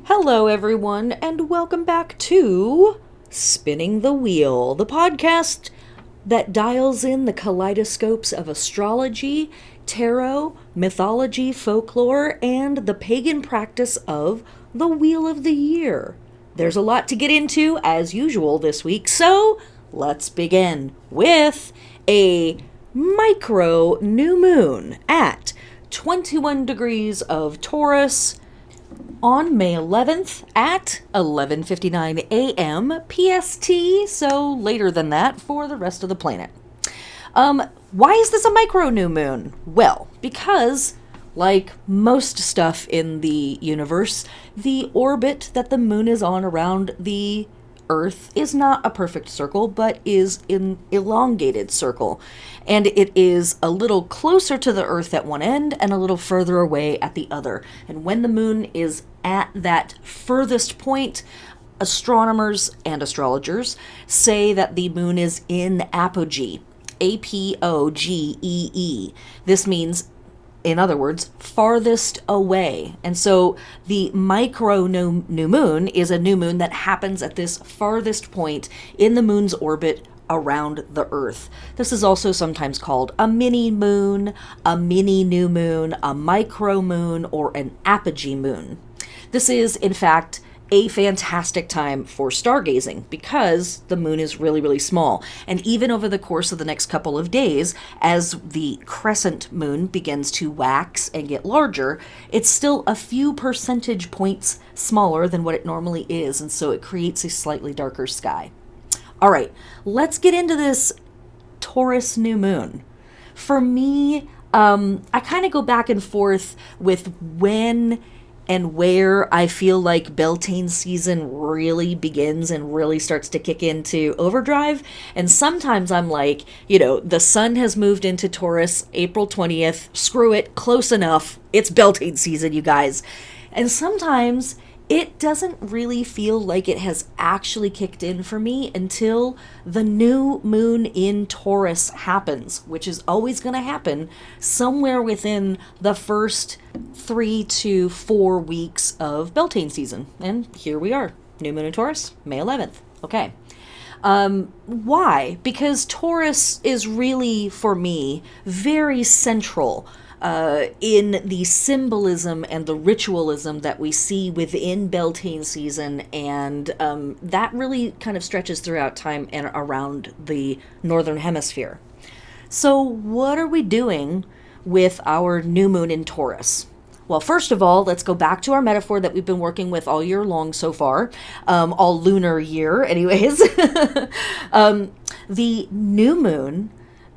Hello, everyone, and welcome back to Spinning the Wheel, the podcast that dials in the kaleidoscopes of astrology, tarot, mythology, folklore, and the pagan practice of the Wheel of the Year. There's a lot to get into, as usual, this week, so let's begin with a micro new moon at 21 degrees of Taurus on May 11th at 11:59 a.m. PST, so later than that for the rest of the planet. Why is this a micro new moon? Well, because, like most stuff in the universe, the orbit that the moon is on around the Earth is not a perfect circle, but is an elongated circle. And it is a little closer to the Earth at one end and a little further away at the other. And when the moon is at that furthest point, astronomers and astrologers say that the moon is in apogee. Apogee. This means, in other words, farthest away. And so the micro new moon is a new moon that happens at this farthest point in the moon's orbit around the Earth. This is also sometimes called a mini moon, a mini new moon, a micro moon, or an apogee moon. This is, in fact, a fantastic time for stargazing because the moon is really, really small. And even over the course of the next couple of days, as the crescent moon begins to wax and get larger, it's still a few percentage points smaller than what it normally is, and so it creates a slightly darker sky. All right, let's get into this Taurus new moon. For me, I kind of go back and forth with when and where I feel like Beltane season really begins and really starts to kick into overdrive. And sometimes I'm like, the sun has moved into Taurus April 20th. Screw it, close enough. It's Beltane season, you guys. And sometimes it doesn't really feel like it has actually kicked in for me until the new moon in Taurus happens, which is always going to happen somewhere within the first 3 to 4 weeks of Beltane season. And here we are, new moon in Taurus, May 11th. Okay. Why? Because Taurus is really, for me, very central in the symbolism and the ritualism that we see within Beltane season, and that really kind of stretches throughout time and around the northern hemisphere. So what are we doing with our new moon in Taurus? Well, first of all, let's go back to our metaphor that we've been working with all year long so far, all lunar year anyways. The new moon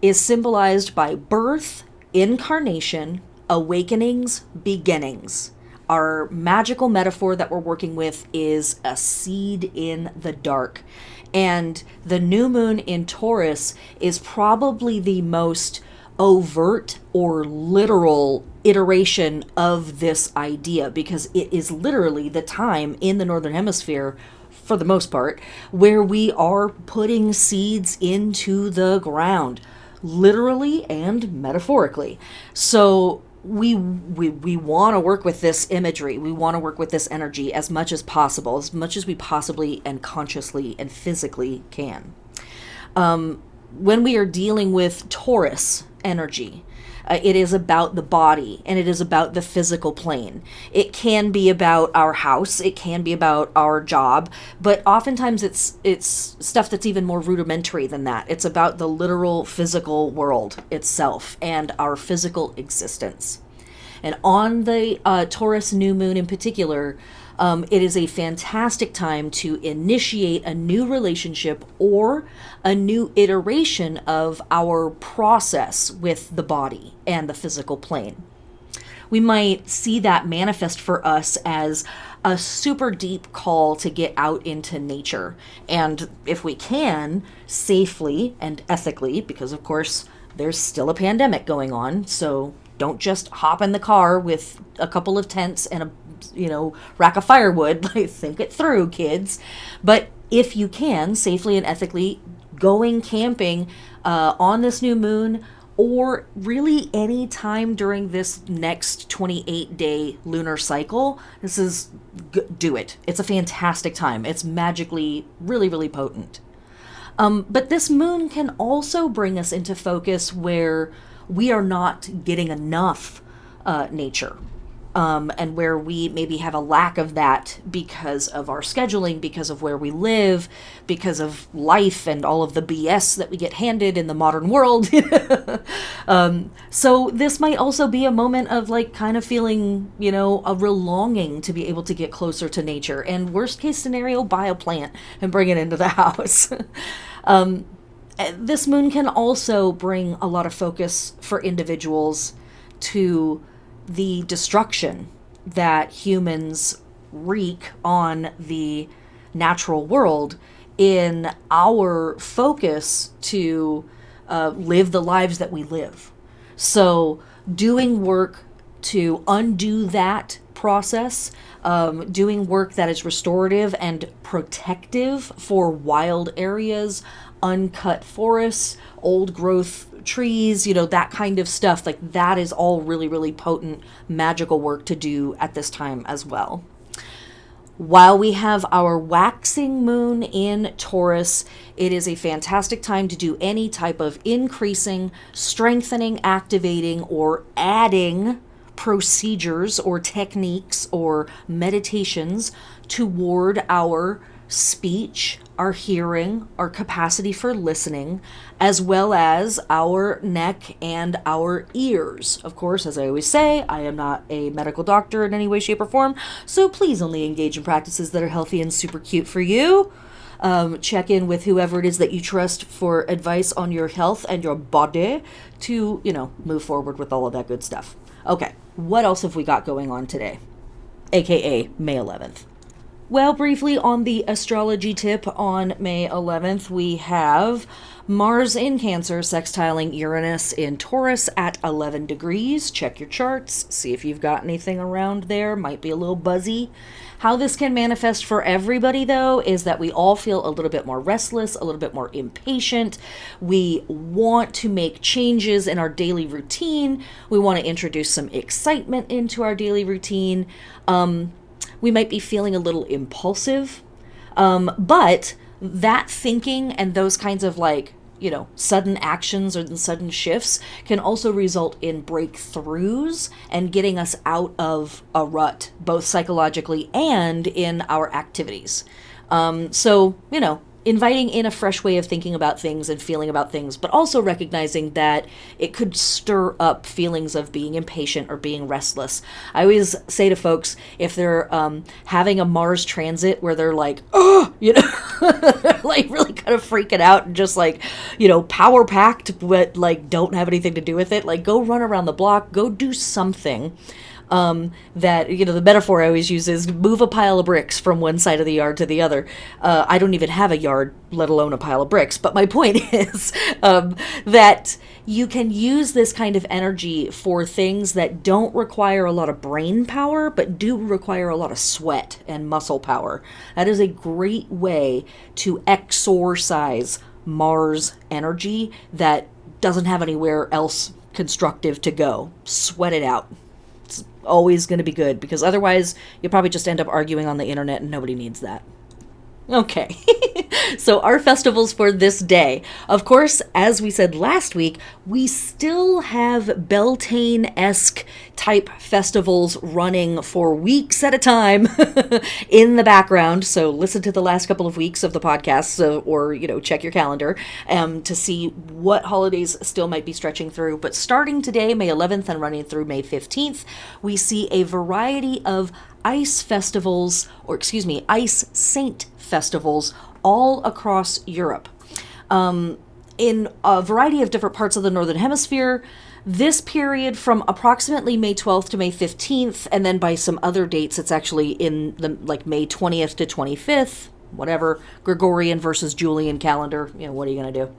is symbolized by birth, incarnation, awakenings, beginnings. Our magical metaphor that we're working with is a seed in the dark. And the new moon in Taurus is probably the most overt or literal iteration of this idea, because it is literally the time in the northern hemisphere, for the most part, where we are putting seeds into the ground, literally and metaphorically. So we want to work with this imagery. We want to work with this energy as much as possible, as much as we possibly and consciously and physically can. When we are dealing with Taurus energy, it is about the body, and it is about the physical plane. It can be about our house, it can be about our job, but oftentimes it's stuff that's even more rudimentary than that. It's about the literal physical world itself and our physical existence. And on the Taurus new moon in particular, it is a fantastic time to initiate a new relationship or a new iteration of our process with the body and the physical plane. We might see that manifest for us as a super deep call to get out into nature. And if we can, safely and ethically, because of course there's still a pandemic going on, so don't just hop in the car with a couple of tents and a rack of firewood. Think it through, kids. But if you can, safely and ethically, going camping on this new moon or really any time during this next 28-day lunar cycle, do it. It's a fantastic time. It's magically really, really potent. But this moon can also bring us into focus where we are not getting enough nature. And where we maybe have a lack of that because of our scheduling, because of where we live, because of life and all of the BS that we get handed in the modern world. So this might also be a moment of like kind of feeling, a real longing to be able to get closer to nature. And worst case scenario, buy a plant and bring it into the house. This moon can also bring a lot of focus for individuals to the destruction that humans wreak on the natural world in our focus to live the lives that we live. So doing work to undo that process, doing work that is restorative and protective for wild areas, uncut forests, old growth trees, that kind of stuff. Like that is all really, really potent magical work to do at this time as well. While we have our waxing moon in Taurus, it is a fantastic time to do any type of increasing, strengthening, activating, or adding procedures or techniques or meditations toward our speech, our hearing, our capacity for listening, as well as our neck and our ears. Of course, as I always say, I am not a medical doctor in any way, shape, or form, so please only engage in practices that are healthy and super cute for you. Check in with whoever it is that you trust for advice on your health and your body to, move forward with all of that good stuff. Okay, what else have we got going on today? AKA May 11th. Well, briefly on the astrology tip on May 11th, we have Mars in Cancer sextiling Uranus in Taurus at 11 degrees. Check your charts, see if you've got anything around there. Might be a little buzzy. How this can manifest for everybody, though, is that we all feel a little bit more restless, a little bit more impatient. We want to make changes in our daily routine. We want to introduce some excitement into our daily routine. We might be feeling a little impulsive, but that thinking and those kinds of sudden actions or sudden shifts can also result in breakthroughs and getting us out of a rut, both psychologically and in our activities. So, inviting in a fresh way of thinking about things and feeling about things, but also recognizing that it could stir up feelings of being impatient or being restless. I always say to folks, if they're having a Mars transit where they're like, oh, like really kind of freaking out and just power packed, but don't have anything to do with it, go run around the block, go do something. That, the metaphor I always use is move a pile of bricks from one side of the yard to the other. I don't even have a yard, let alone a pile of bricks. But my point is that you can use this kind of energy for things that don't require a lot of brain power, but do require a lot of sweat and muscle power. That is a great way to exorcise Mars energy that doesn't have anywhere else constructive to go. Sweat it out. Always going to be good, because otherwise you'll probably just end up arguing on the internet and nobody needs that. Okay, so our festivals for this day. Of course, as we said last week, we still have Beltane-esque type festivals running for weeks at a time in the background. So listen to the last couple of weeks of the podcast, or check your calendar to see what holidays still might be stretching through. But starting today, May 11th, and running through May 15th, we see a variety of ice festivals, ice saint festivals all across Europe. In a variety of different parts of the Northern Hemisphere, this period from approximately May 12th to May 15th, and then by some other dates, it's actually in the May 20th to 25th, whatever, Gregorian versus Julian calendar, what are you going to do?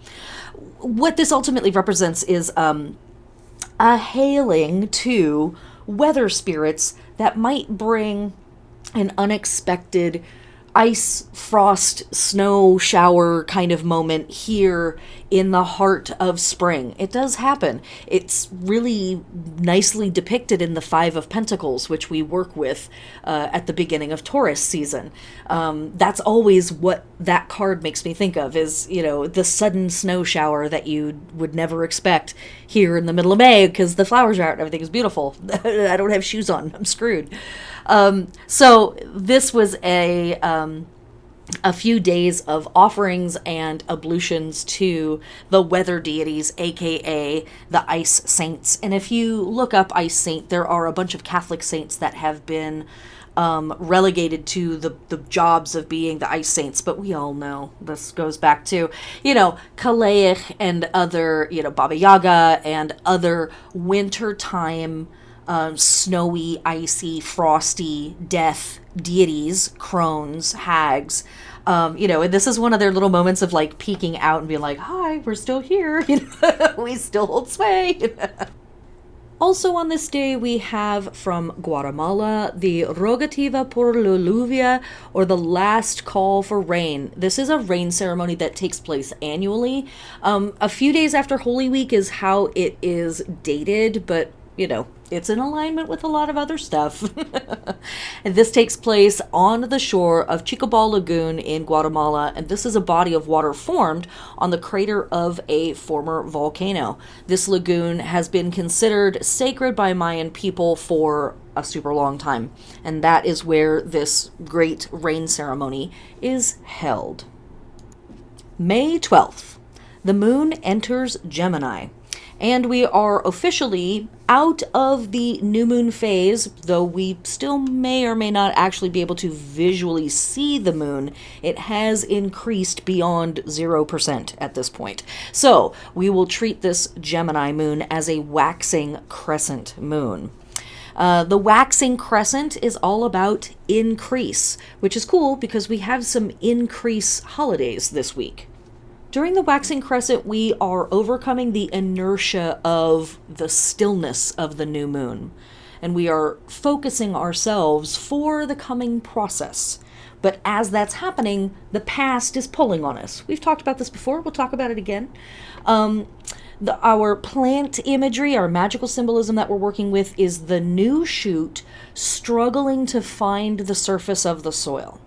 What this ultimately represents is a hailing to weather spirits that might bring an unexpected ice, frost, snow shower kind of moment here in the heart of spring. It does happen. It's really nicely depicted in the Five of Pentacles, which we work with at the beginning of Taurus season. That's always what that card makes me think of, is, the sudden snow shower that you would never expect here in the middle of May because the flowers are out and everything is beautiful. I don't have shoes on. I'm screwed. So this was a few days of offerings and ablutions to the weather deities, aka the ice saints. And if you look up ice saint, there are a bunch of Catholic saints that have been relegated to the jobs of being the ice saints. But we all know this goes back to, Kaleich and other, Baba Yaga and other wintertime snowy, icy, frosty death deities, crones, hags, and this is one of their little moments of like peeking out and being like, hi, we're still here, we still hold sway. Also on this day, we have from Guatemala, the Rogativa por la Lluvia, or the last call for rain. This is a rain ceremony that takes place annually. A few days after Holy Week is how it is dated, but it's in alignment with a lot of other stuff. And this takes place on the shore of Chicobal Lagoon in Guatemala, and this is a body of water formed on the crater of a former volcano. This lagoon has been considered sacred by Mayan people for a super long time, and that is where this great rain ceremony is held. May 12th, the moon enters Gemini. And we are officially out of the new moon phase, though we still may or may not actually be able to visually see the moon. It has increased beyond 0% at this point. So we will treat this Gemini moon as a waxing crescent moon. The waxing crescent is all about increase, which is cool because we have some increase holidays this week. During the waxing crescent, we are overcoming the inertia of the stillness of the new moon, and we are focusing ourselves for the coming process. But as that's happening, the past is pulling on us. We've talked about this before. We'll talk about it again. Our plant imagery, our magical symbolism that we're working with is the new shoot struggling to find the surface of the soil.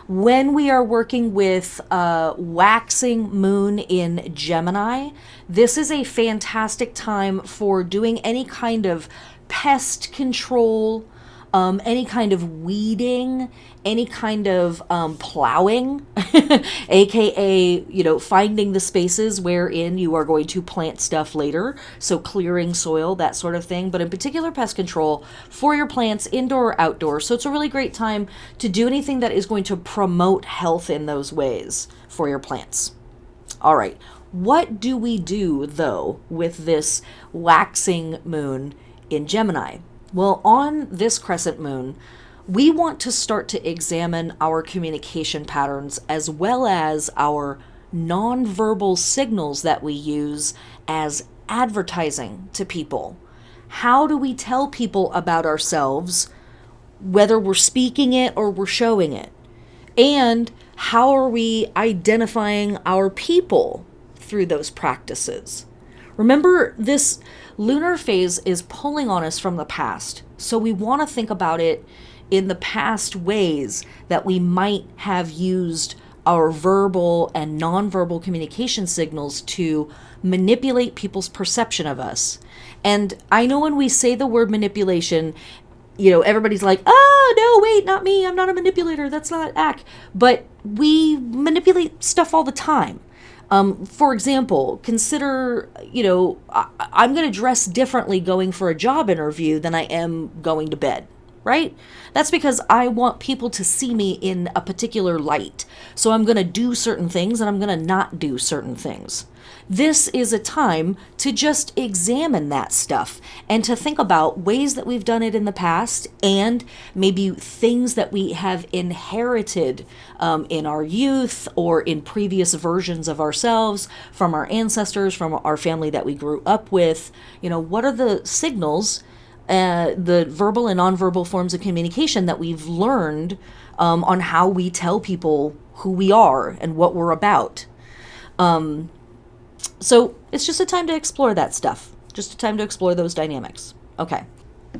When we are working with waxing moon in Gemini, this is a fantastic time for doing any kind of pest control, any kind of weeding, any kind of plowing, aka, finding the spaces wherein you are going to plant stuff later. So clearing soil, that sort of thing. But in particular, pest control for your plants, indoor or outdoor. So it's a really great time to do anything that is going to promote health in those ways for your plants. All right. What do we do, though, with this waxing moon in Gemini? Well, on this crescent moon, we want to start to examine our communication patterns as well as our nonverbal signals that we use as advertising to people. How do we tell people about ourselves, whether we're speaking it or we're showing it? And how are we identifying our people through those practices? Remember, this lunar phase is pulling on us from the past, so we want to think about it in the past ways that we might have used our verbal and nonverbal communication signals to manipulate people's perception of us. And I know when we say the word manipulation, everybody's like, oh, no, wait, not me. I'm not a manipulator. That's not act. But we manipulate stuff all the time. For example, consider, I'm going to dress differently going for a job interview than I am going to bed, right? That's because I want people to see me in a particular light. So I'm going to do certain things and I'm going to not do certain things. This is a time to just examine that stuff and to think about ways that we've done it in the past and maybe things that we have inherited in our youth or in previous versions of ourselves from our ancestors, from our family that we grew up with. What are the signals the verbal and nonverbal forms of communication that we've learned on how we tell people who we are and what we're about. So it's just a time to explore that stuff. Just a time to explore those dynamics. Okay.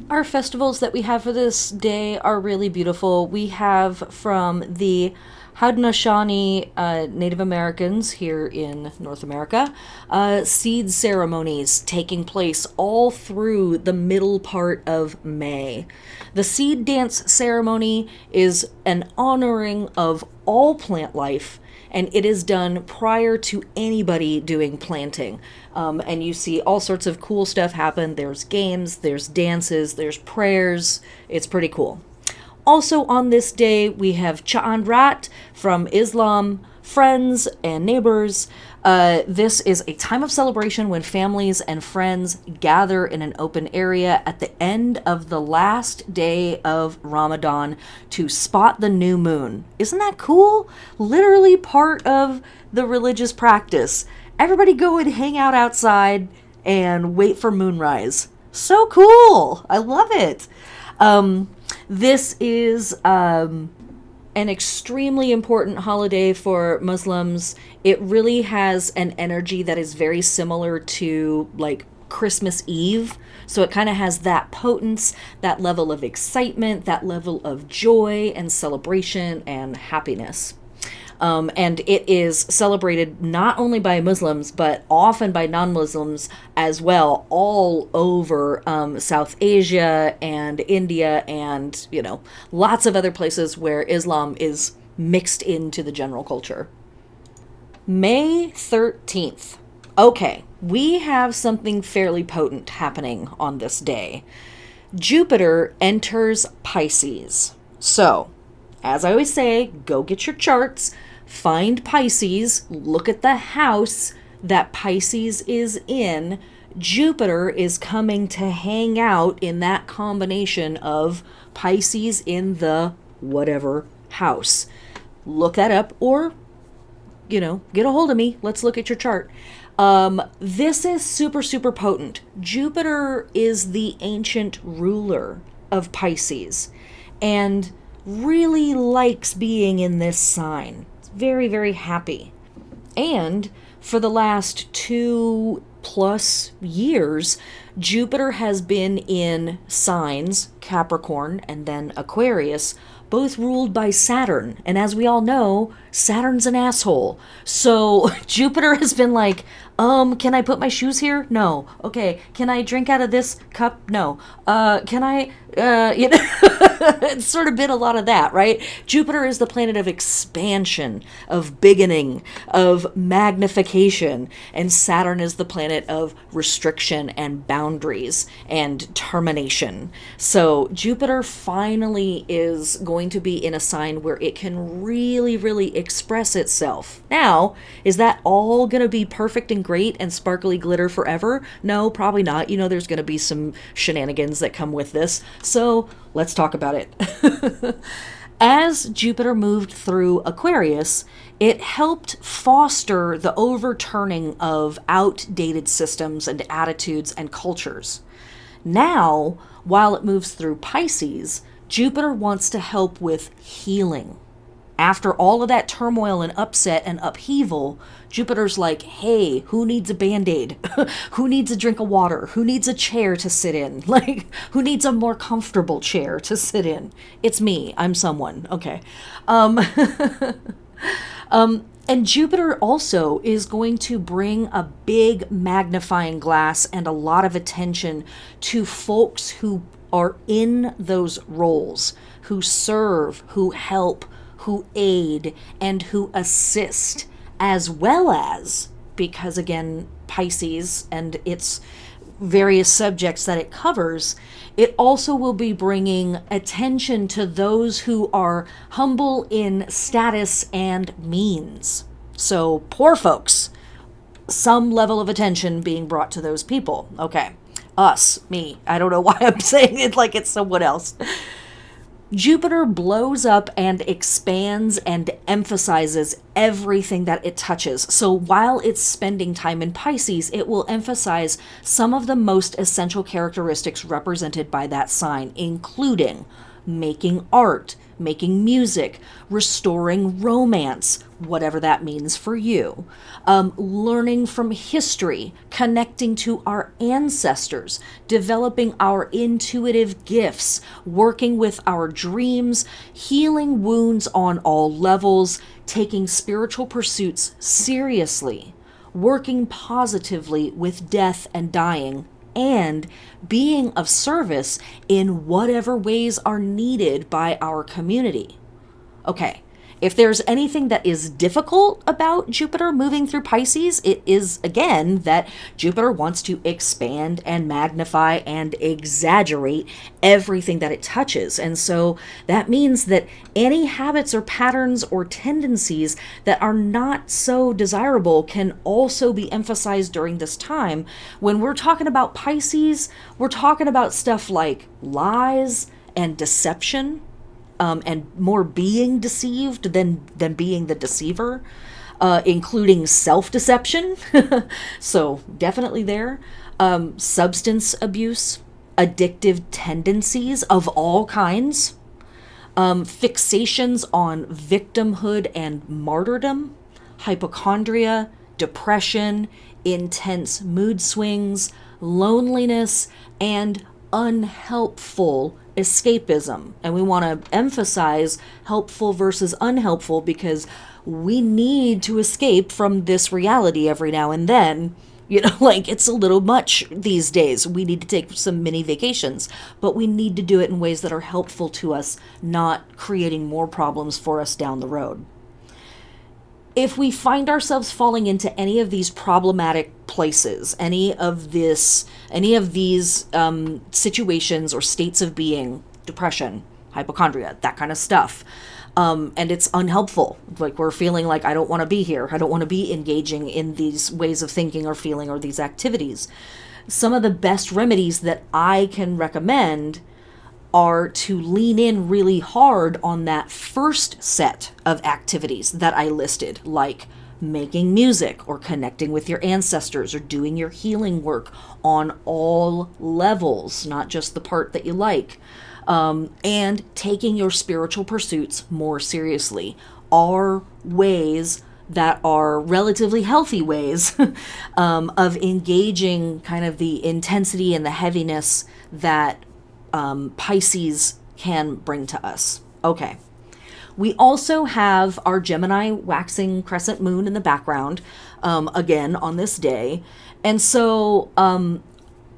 Our festivals that we have for this day are really beautiful. We have from the Haudenosaunee Native Americans here in North America, seed ceremonies taking place all through the middle part of May. The seed dance ceremony is an honoring of all plant life, and it is done prior to anybody doing planting. And you see all sorts of cool stuff happen. There's games, there's dances, there's prayers. It's pretty cool. Also on this day, we have Cha'an Rat from Islam, friends and neighbors. This is a time of celebration when families and friends gather in an open area at the end of the last day of Ramadan to spot the new moon. Isn't that cool? Literally part of the religious practice. Everybody go and hang out outside and wait for moonrise. So cool! I love it. This is an extremely important holiday for Muslims. It really has an energy that is very similar to like Christmas Eve. So it kind of has that potence, that level of excitement, that level of joy and celebration and happiness. And it is celebrated not only by Muslims, but often by non-Muslims as well, all over South Asia and India and, lots of other places where Islam is mixed into the general culture. May 13th. Okay, we have something fairly potent happening on this day. Jupiter enters Pisces. So, as I always say, go get your charts. Find Pisces, look at the house that Pisces is in. Jupiter is coming to hang out in that combination of Pisces in the whatever house. Look that up or, get a hold of me. Let's look at your chart. This is super, super potent. Jupiter is the ancient ruler of Pisces and really likes being in this sign. Very, very happy. And for the last 2+ years, Jupiter has been in signs, Capricorn and then Aquarius, both ruled by Saturn. And as we all know, Saturn's an asshole. So Jupiter has been like, can I put my shoes here? No. Okay. Can I drink out of this cup? No. Can I, it's sort of been a lot of that, right? Jupiter is the planet of expansion, of biggening, of magnification, and Saturn is the planet of restriction and boundaries and termination. So Jupiter finally is going to be in a sign where it can really, really express itself. Now, is that all going to be perfect and great and sparkly glitter forever? No, probably not. There's going to be some shenanigans that come with this. So let's talk about it. As Jupiter moved through Aquarius, it helped foster the overturning of outdated systems and attitudes and cultures. Now, while it moves through Pisces, Jupiter wants to help with healing. After all of that turmoil and upset and upheaval, Jupiter's like, hey, who needs a Band-Aid? Who needs a drink of water? Who needs a chair to sit in? Like, who needs a more comfortable chair to sit in? It's me. I'm someone. Okay. And Jupiter also is going to bring a big magnifying glass and a lot of attention to folks who are in those roles, who serve, who help, who aid, and who assist, as well as, because again, Pisces and its various subjects that it covers, it also will be bringing attention to those who are humble in status and means. So poor folks, some level of attention being brought to those people. Okay, us, me. I don't know why I'm saying it like it's someone else. Jupiter blows up and expands and emphasizes everything that it touches. So while it's spending time in Pisces, it will emphasize some of the most essential characteristics represented by that sign, including making art, making music, restoring romance, whatever that means for you, learning from history, connecting to our ancestors, developing our intuitive gifts, working with our dreams, healing wounds on all levels, taking spiritual pursuits seriously, working positively with death and dying, and being of service in whatever ways are needed by our community. Okay, if there's anything that is difficult about Jupiter moving through Pisces, it is, again, that Jupiter wants to expand and magnify and exaggerate everything that it touches. And so that means that any habits or patterns or tendencies that are not so desirable can also be emphasized during this time. When we're talking about Pisces, we're talking about stuff like lies and deception, and more being deceived than being the deceiver, including self-deception. So definitely there. Substance abuse, addictive tendencies of all kinds, fixations on victimhood and martyrdom, hypochondria, depression, intense mood swings, loneliness, and unhelpful escapism. And we want to emphasize helpful versus unhelpful because we need to escape from this reality every now and then. You know, like, it's a little much these days. We need to take some mini vacations, but we need to do it in ways that are helpful to us, not creating more problems for us down the road. If we find ourselves falling into any of these problematic places, any of these situations or states of being, depression, hypochondria, that kind of stuff, and it's unhelpful, like we're feeling like, I don't want to be here, I don't want to be engaging in these ways of thinking or feeling or these activities, some of the best remedies that I can recommend are to lean in really hard on that first set of activities that I listed, like making music or connecting with your ancestors or doing your healing work on all levels, not just the part that you like, and taking your spiritual pursuits more seriously are ways that are relatively healthy ways of engaging kind of the intensity and the heaviness that Pisces can bring to us. Okay. We also have our Gemini waxing crescent moon in the background, again, on this day. And so,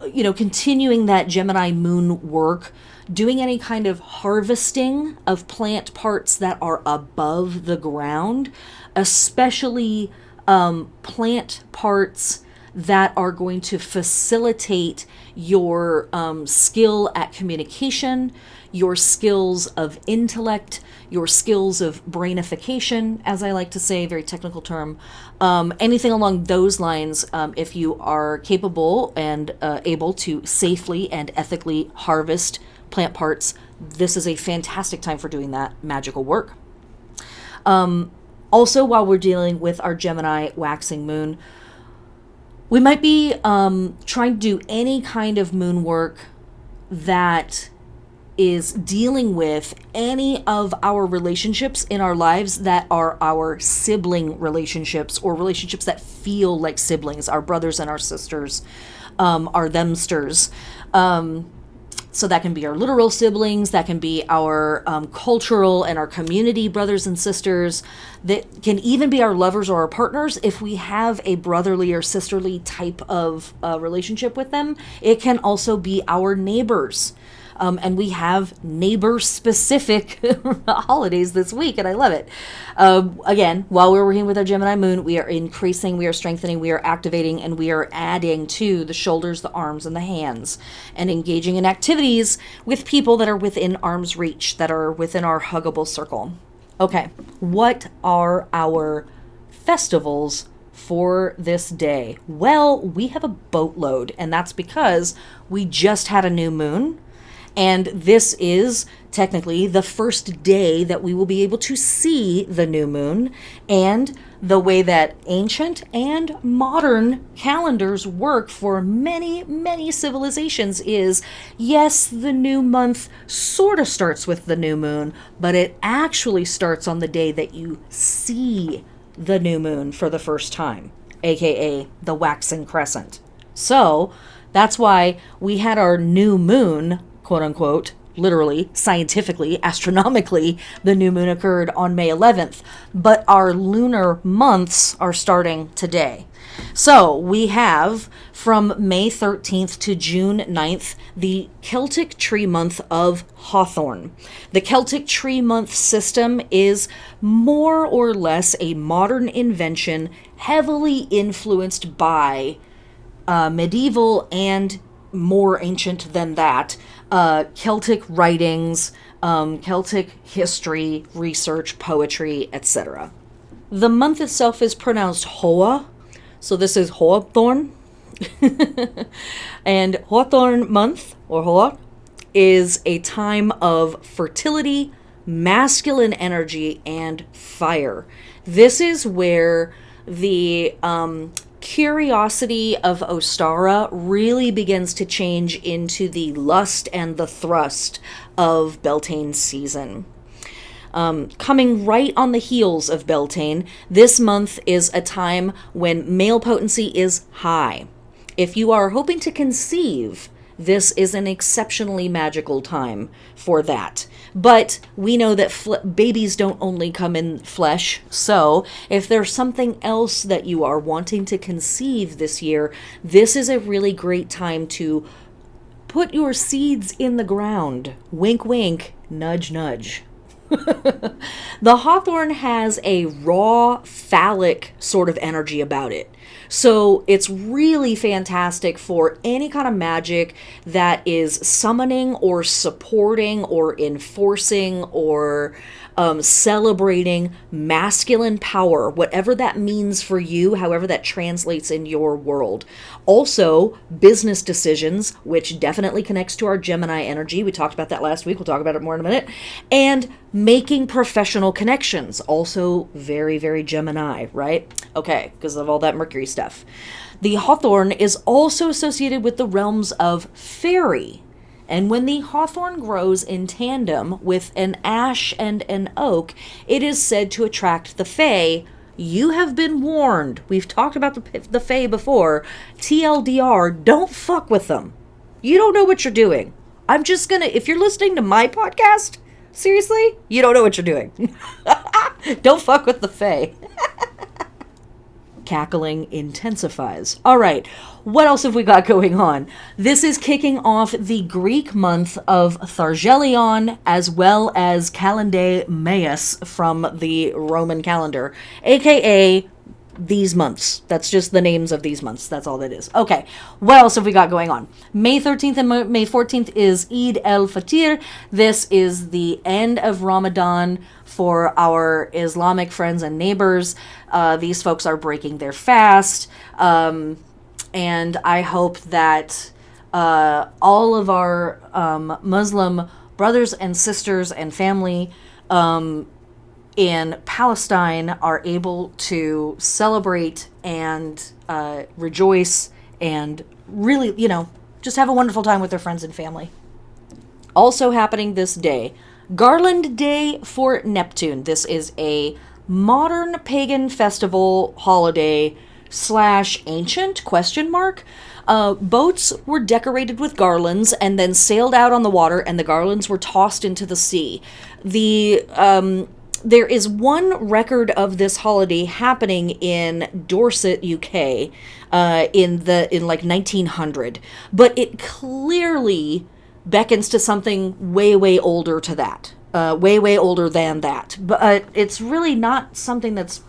continuing that Gemini moon work, doing any kind of harvesting of plant parts that are above the ground, especially plant parts that are going to facilitate your skill at communication, your skills of intellect, your skills of brainification, as I like to say, very technical term, anything along those lines. If you are capable and able to safely and ethically harvest plant parts, this is a fantastic time for doing that magical work. Also, while we're dealing with our Gemini waxing moon, we might be trying to do any kind of moon work that is dealing with any of our relationships in our lives that are our sibling relationships or relationships that feel like siblings, our brothers and our sisters, our themsters. So that can be our literal siblings, that can be our cultural and our community brothers and sisters, that can even be our lovers or our partners if we have a brotherly or sisterly type of relationship with them. It can also be our neighbors. And we have neighbor-specific holidays this week, and I love it. Again, while we're working with our Gemini moon, we are increasing, we are strengthening, we are activating, and we are adding to the shoulders, the arms, and the hands, and engaging in activities with people that are within arm's reach, that are within our huggable circle. Okay, what are our festivals for this day? Well, we have a boatload, and that's because we just had a new moon. And this is technically the first day that we will be able to see the new moon. And the way that ancient and modern calendars work for many, many civilizations is, yes, the new month sort of starts with the new moon, but it actually starts on the day that you see the new moon for the first time, aka the waxing crescent. So that's why we had our new moon, quote unquote, literally, scientifically, astronomically, the new moon occurred on May 11th, but our lunar months are starting today. So we have from May 13th to June 9th, the Celtic tree month of Hawthorne. The Celtic tree month system is more or less a modern invention heavily influenced by medieval and more ancient than that, Celtic writings, Celtic history, research, poetry, etc. The month itself is pronounced Hoa, so this is Hawthorne. And Hawthorne month, or Hoa, is a time of fertility, masculine energy, and fire. This is where the curiosity of Ostara really begins to change into the lust and the thrust of Beltane season. Coming right on the heels of Beltane, this month is a time when male potency is high. If you are hoping to conceive, this is an exceptionally magical time for that. But we know that babies don't only come in flesh, so if there's something else that you are wanting to conceive this year, this is a really great time to put your seeds in the ground. Wink, wink, nudge, nudge. The hawthorn has a raw, phallic sort of energy about it. So it's really fantastic for any kind of magic that is summoning or supporting or enforcing or celebrating masculine power, whatever that means for you, however that translates in your world. Also, business decisions, which definitely connects to our Gemini energy. We talked about that last week. We'll talk about it more in a minute. And making professional connections, also very, very Gemini, right? Okay, because of all that Mercury stuff. The hawthorn is also associated with the realms of fairy. And when the hawthorn grows in tandem with an ash and an oak, it is said to attract the fae. You have been warned. We've talked about the fae before. TLDR, don't fuck with them. You don't know what you're doing. I'm just gonna, if you're listening to my podcast, seriously, you don't know what you're doing. Don't fuck with the fae. Cackling intensifies. All right, what else have we got going on? This is kicking off the Greek month of Thargelion, as well as Calendae Maius from the Roman calendar, aka these months. That's just the names of these months. That's all that is. Okay, what else have we got going on? May 13th and May 14th is Eid el-Fitr. This is the end of Ramadan for our Islamic friends and neighbors. These folks are breaking their fast. And I hope that all of our Muslim brothers and sisters and family in Palestine are able to celebrate and rejoice and really, just have a wonderful time with their friends and family. Also happening this day, Garland Day for Neptune. This is a modern pagan festival holiday / ancient ? Boats were decorated with garlands and then sailed out on the water, and the garlands were tossed into the sea. There is one record of this holiday happening in Dorset, UK, in 1900, but it clearly beckons to something way, way older to that, way older than that. But it's really not something that's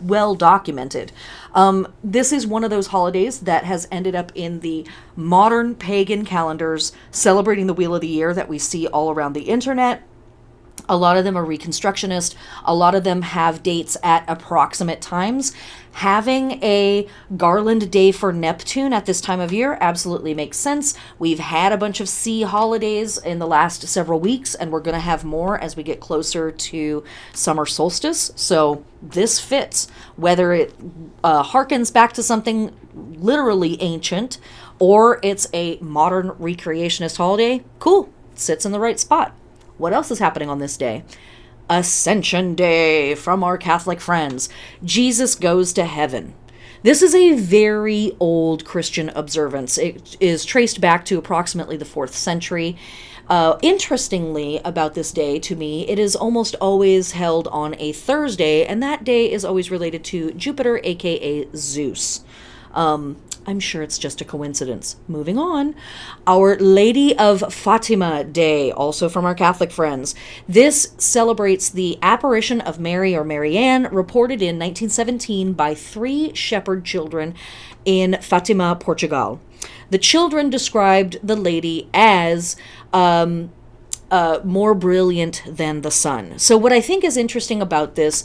well documented. This is one of those holidays that has ended up in the modern pagan calendars celebrating the Wheel of the Year that we see all around the internet. A lot of them are reconstructionist. A lot of them have dates at approximate times. Having a garland day for Neptune at this time of year absolutely makes sense. We've had a bunch of sea holidays in the last several weeks, and we're going to have more as we get closer to summer solstice. So this fits, whether it harkens back to something literally ancient or it's a modern recreationist holiday. Cool. Sits in the right spot. What else is happening on this day? Ascension Day from our Catholic friends. Jesus goes to heaven. This is a very old Christian observance. It is traced back to approximately the 4th century. Interestingly about this day, to me, it is almost always held on a Thursday, and that day is always related to Jupiter, aka Zeus. I'm sure it's just a coincidence. Moving on. Our Lady of Fatima Day, also from our Catholic friends. This celebrates the apparition of Mary or Marianne, reported in 1917 by 3 shepherd children in Fatima, Portugal. The children described the lady as more brilliant than the sun. So what I think is interesting about this,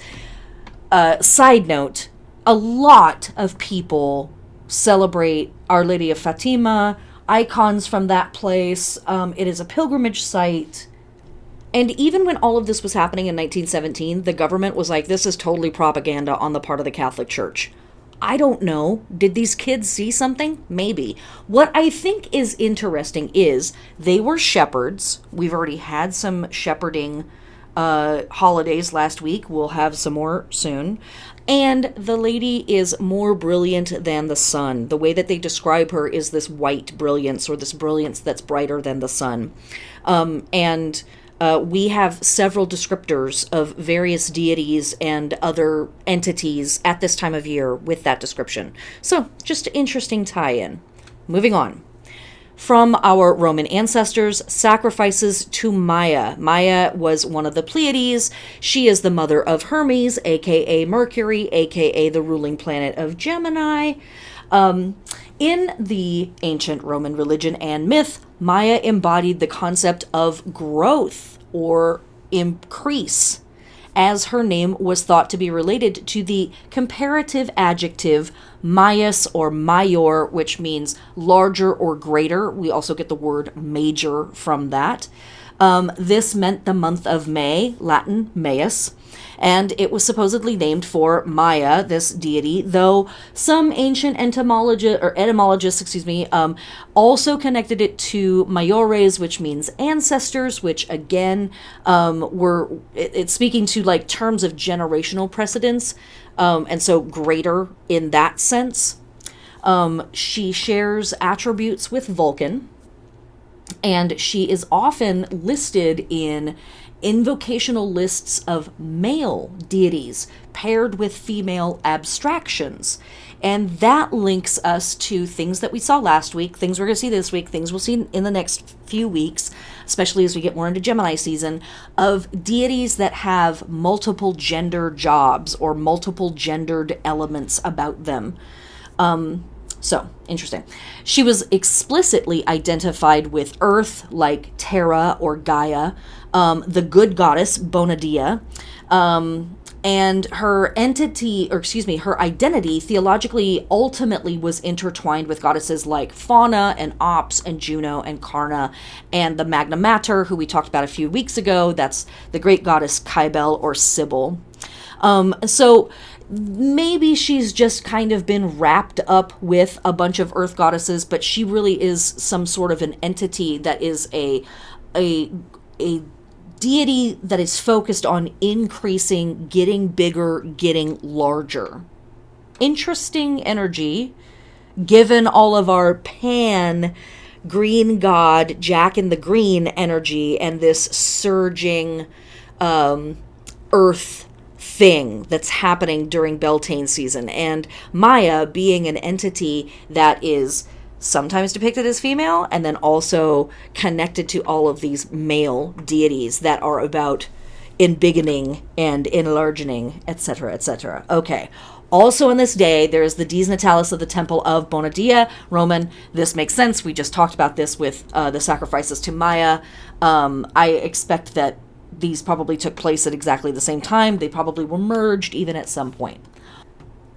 side note, a lot of people celebrate Our Lady of Fatima, icons from that place. It is a pilgrimage site. And even when all of this was happening in 1917, the government was like, this is totally propaganda on the part of the Catholic Church. I don't know. Did these kids see something? Maybe. What I think is interesting is they were shepherds. We've already had some shepherding holidays last week. We'll have some more soon. And the lady is more brilliant than the sun. The way that they describe her is this white brilliance, or this brilliance that's brighter than the sun. We have several descriptors of various deities and other entities at this time of year with that description. So, just an interesting tie-in. Moving on. From our Roman ancestors, sacrifices to Maia. Maia was one of the Pleiades. She is the mother of Hermes, aka Mercury, aka the ruling planet of Gemini. In the ancient Roman religion and myth, Maia embodied the concept of growth or increase, as her name was thought to be related to the comparative adjective maius or maior, which means larger or greater. We also get the word major from that. This meant the month of May, Latin Maius, and it was supposedly named for Maia, this deity, though some ancient etymologists, also connected it to maiores, which means ancestors, which again it's speaking to like terms of generational precedence, and so greater in that sense. She shares attributes with Vulcan, and she is often listed in invocational lists of male deities paired with female abstractions. And that links us to things that we saw last week, things we're going to see this week, things we'll see in the next few weeks, especially as we get more into Gemini season, of deities that have multiple gender jobs or multiple gendered elements about them. So, interesting. She was explicitly identified with Earth, like Terra or Gaia, the good goddess, Bonadia, and her identity theologically ultimately was intertwined with goddesses like Fauna and Ops and Juno and Karna and the Magna Mater, who we talked about a few weeks ago. That's the great goddess Cybele or Sybil. So maybe she's just kind of been wrapped up with a bunch of earth goddesses, but she really is some sort of an entity that is a deity that is focused on increasing, getting bigger, getting larger. Interesting energy, given all of our pan green god, Jack in the Green energy, and this surging earth thing that's happening during Beltane season, and Maia being an entity that is sometimes depicted as female and then also connected to all of these male deities that are about embiggening and enlarging, etc., etc. Okay. Also on this day, there is the Dies Natalis of the Temple of Bonadia, Roman. This makes sense. We just talked about this with the sacrifices to Maia. I expect that these probably took place at exactly the same time. They probably were merged even at some point.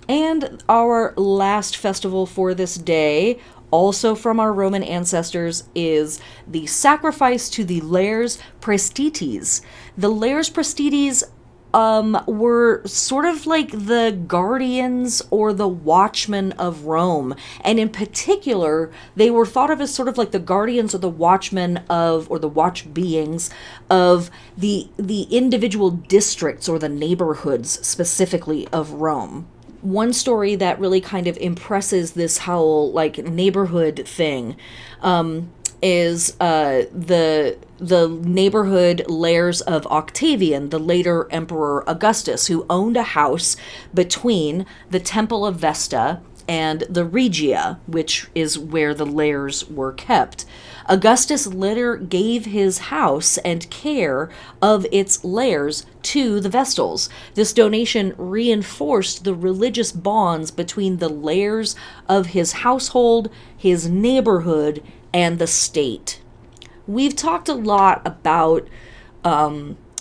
And our last festival for this day, also from our Roman ancestors, is the sacrifice to the Lares Praestites. The Lares Praestites were sort of like the guardians or the watchmen of Rome. And in particular, they were thought of as sort of like the guardians or the watchmen of, or the watch beings of the individual districts or the neighborhoods specifically of Rome. One story that really kind of impresses this whole like neighborhood thing is the neighborhood lairs of Octavian, the later Emperor Augustus, who owned a house between the Temple of Vesta and the Regia, which is where the lairs were kept. Augustus later gave his house and care of its lairs to the Vestals. This donation reinforced the religious bonds between the lairs of his household, his neighborhood, and the state. We've talked a lot about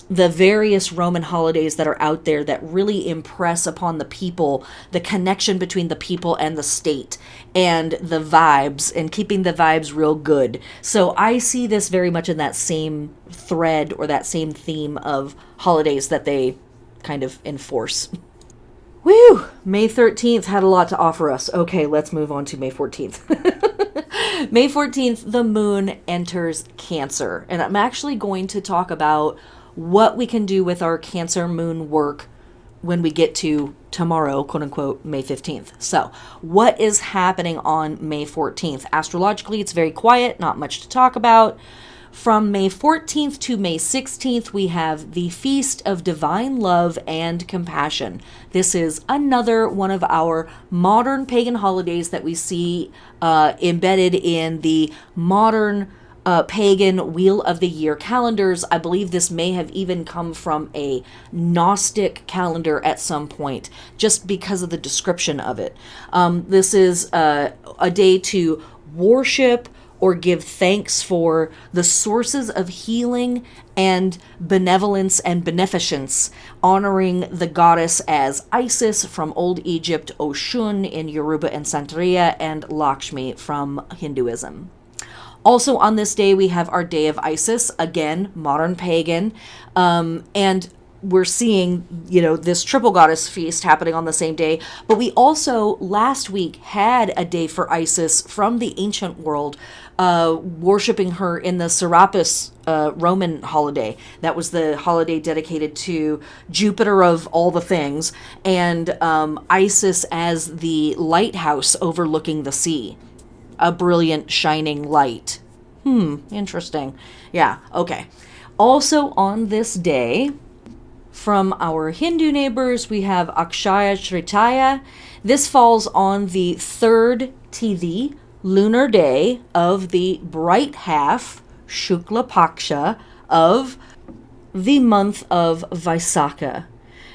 the various Roman holidays that are out there that really impress upon the people the connection between the people and the state and the vibes and keeping the vibes real good. So I see this very much in that same thread or that same theme of holidays that they kind of enforce. Whew! May 13th had a lot to offer us. Okay, let's move on to May 14th. May 14th, the moon enters Cancer. And I'm actually going to talk about what we can do with our Cancer moon work when we get to tomorrow, quote unquote, May 15th. So what is happening on May 14th? Astrologically, it's very quiet, not much to talk about. From May 14th to May 16th, we have the Feast of Divine Love and Compassion. This is another one of our modern pagan holidays that we see embedded in the modern pagan Wheel of the Year calendars. I believe this may have even come from a Gnostic calendar at some point, just because of the description of it. This is a day to worship or give thanks for the sources of healing and benevolence and beneficence, honoring the goddess as Isis from Old Egypt, Oshun in Yoruba and Santeria, and Lakshmi from Hinduism. Also on this day, we have our Day of Isis, again, modern pagan, and we're seeing, this triple goddess feast happening on the same day. But we also, last week, had a day for Isis from the ancient world, worshiping her in the Serapis Roman holiday. That was the holiday dedicated to Jupiter of all the things, and Isis as the lighthouse overlooking the sea. A brilliant, shining light. Interesting. Yeah, okay. Also on this day, from our Hindu neighbors, we have Akshaya Tritiya. This falls on the third Tithi, lunar day of the bright half, Shukla Paksha, of the month of Vaisakha.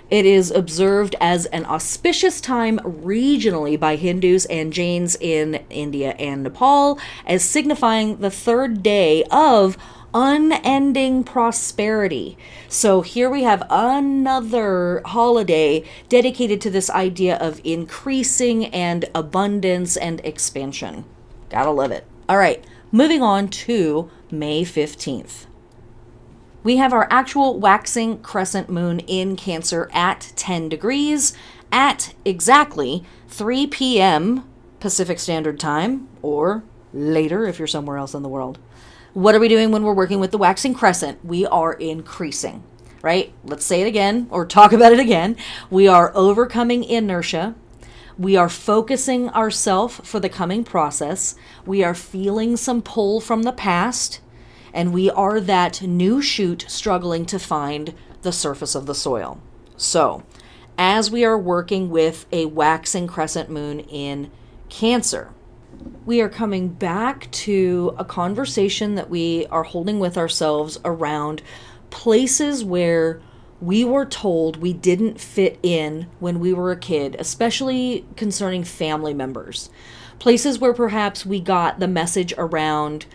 It is observed as an auspicious time regionally by Hindus and Jains in India and Nepal, as signifying the third day of unending prosperity. So here we have another holiday dedicated to this idea of increasing and abundance and expansion. Gotta love it. All right, moving on to May 15th. We have our actual waxing crescent moon in Cancer at 10 degrees at exactly 3 p.m. Pacific Standard Time, or later if you're somewhere else in the world. What are we doing when we're working with the waxing crescent? We are increasing, right? Let's say it again, or talk about it again. We are overcoming inertia. We are focusing ourselves for the coming process. We are feeling some pull from the past. And we are that new shoot struggling to find the surface of the soil. So, as we are working with a waxing crescent moon in Cancer, we are coming back to a conversation that we are holding with ourselves around places where we were told we didn't fit in when we were a kid, especially concerning family members. Places where perhaps we got the message around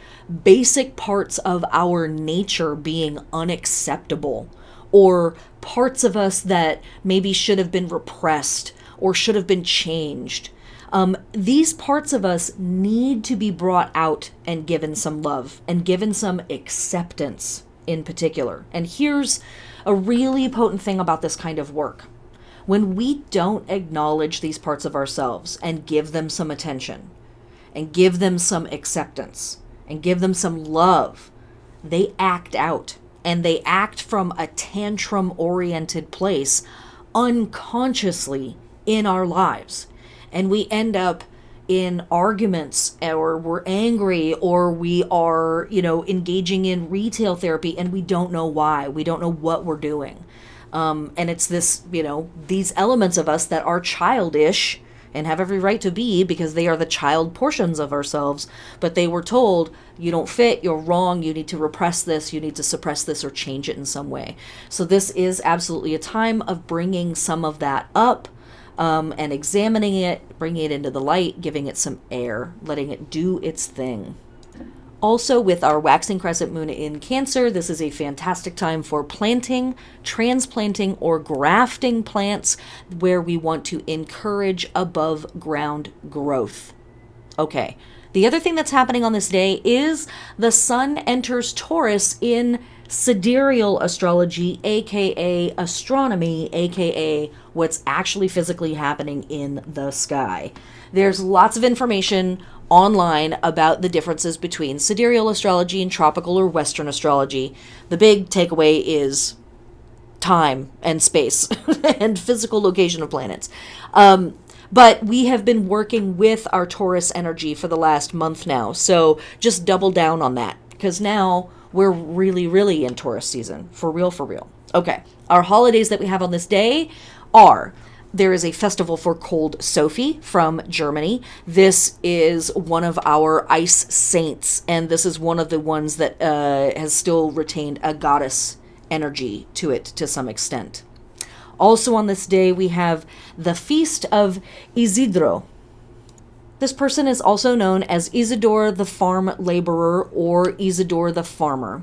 basic parts of our nature being unacceptable, or parts of us that maybe should have been repressed or should have been changed. These parts of us need to be brought out and given some love and given some acceptance in particular. And here's a really potent thing about this kind of work. When we don't acknowledge these parts of ourselves and give them some attention and give them some acceptance and give them some love, they act out, and they act from a tantrum-oriented place unconsciously in our lives. And we end up in arguments, or we're angry, or we are, engaging in retail therapy, and we don't know why. We don't know what we're doing. And it's this, these elements of us that are childish and have every right to be, because they are the child portions of ourselves. But they were told, you don't fit, you're wrong, you need to repress this, you need to suppress this or change it in some way. So this is absolutely a time of bringing some of that up, and examining it, bringing it into the light, giving it some air, letting it do its thing. Also, with our waxing crescent moon in Cancer, this is a fantastic time for planting, transplanting, or grafting plants where we want to encourage above ground growth. Okay, the other thing that's happening on this day is the sun enters Taurus in sidereal astrology, aka astronomy, aka what's actually physically happening in the sky. There's lots of information online about the differences between sidereal astrology and tropical or Western astrology. The big takeaway is time and space and physical location of planets. But we have been working with our Taurus energy for the last month now, so just double down on that, because now we're really, really in Taurus season. For real, for real. Okay, our holidays that we have on this day are: there is a festival for Cold Sophie from Germany. This is one of our ice saints, and this is one of the ones that has still retained a goddess energy to it to some extent. Also on this day, we have the Feast of Isidro. This person is also known as Isidore the Farm Laborer or Isidore the Farmer.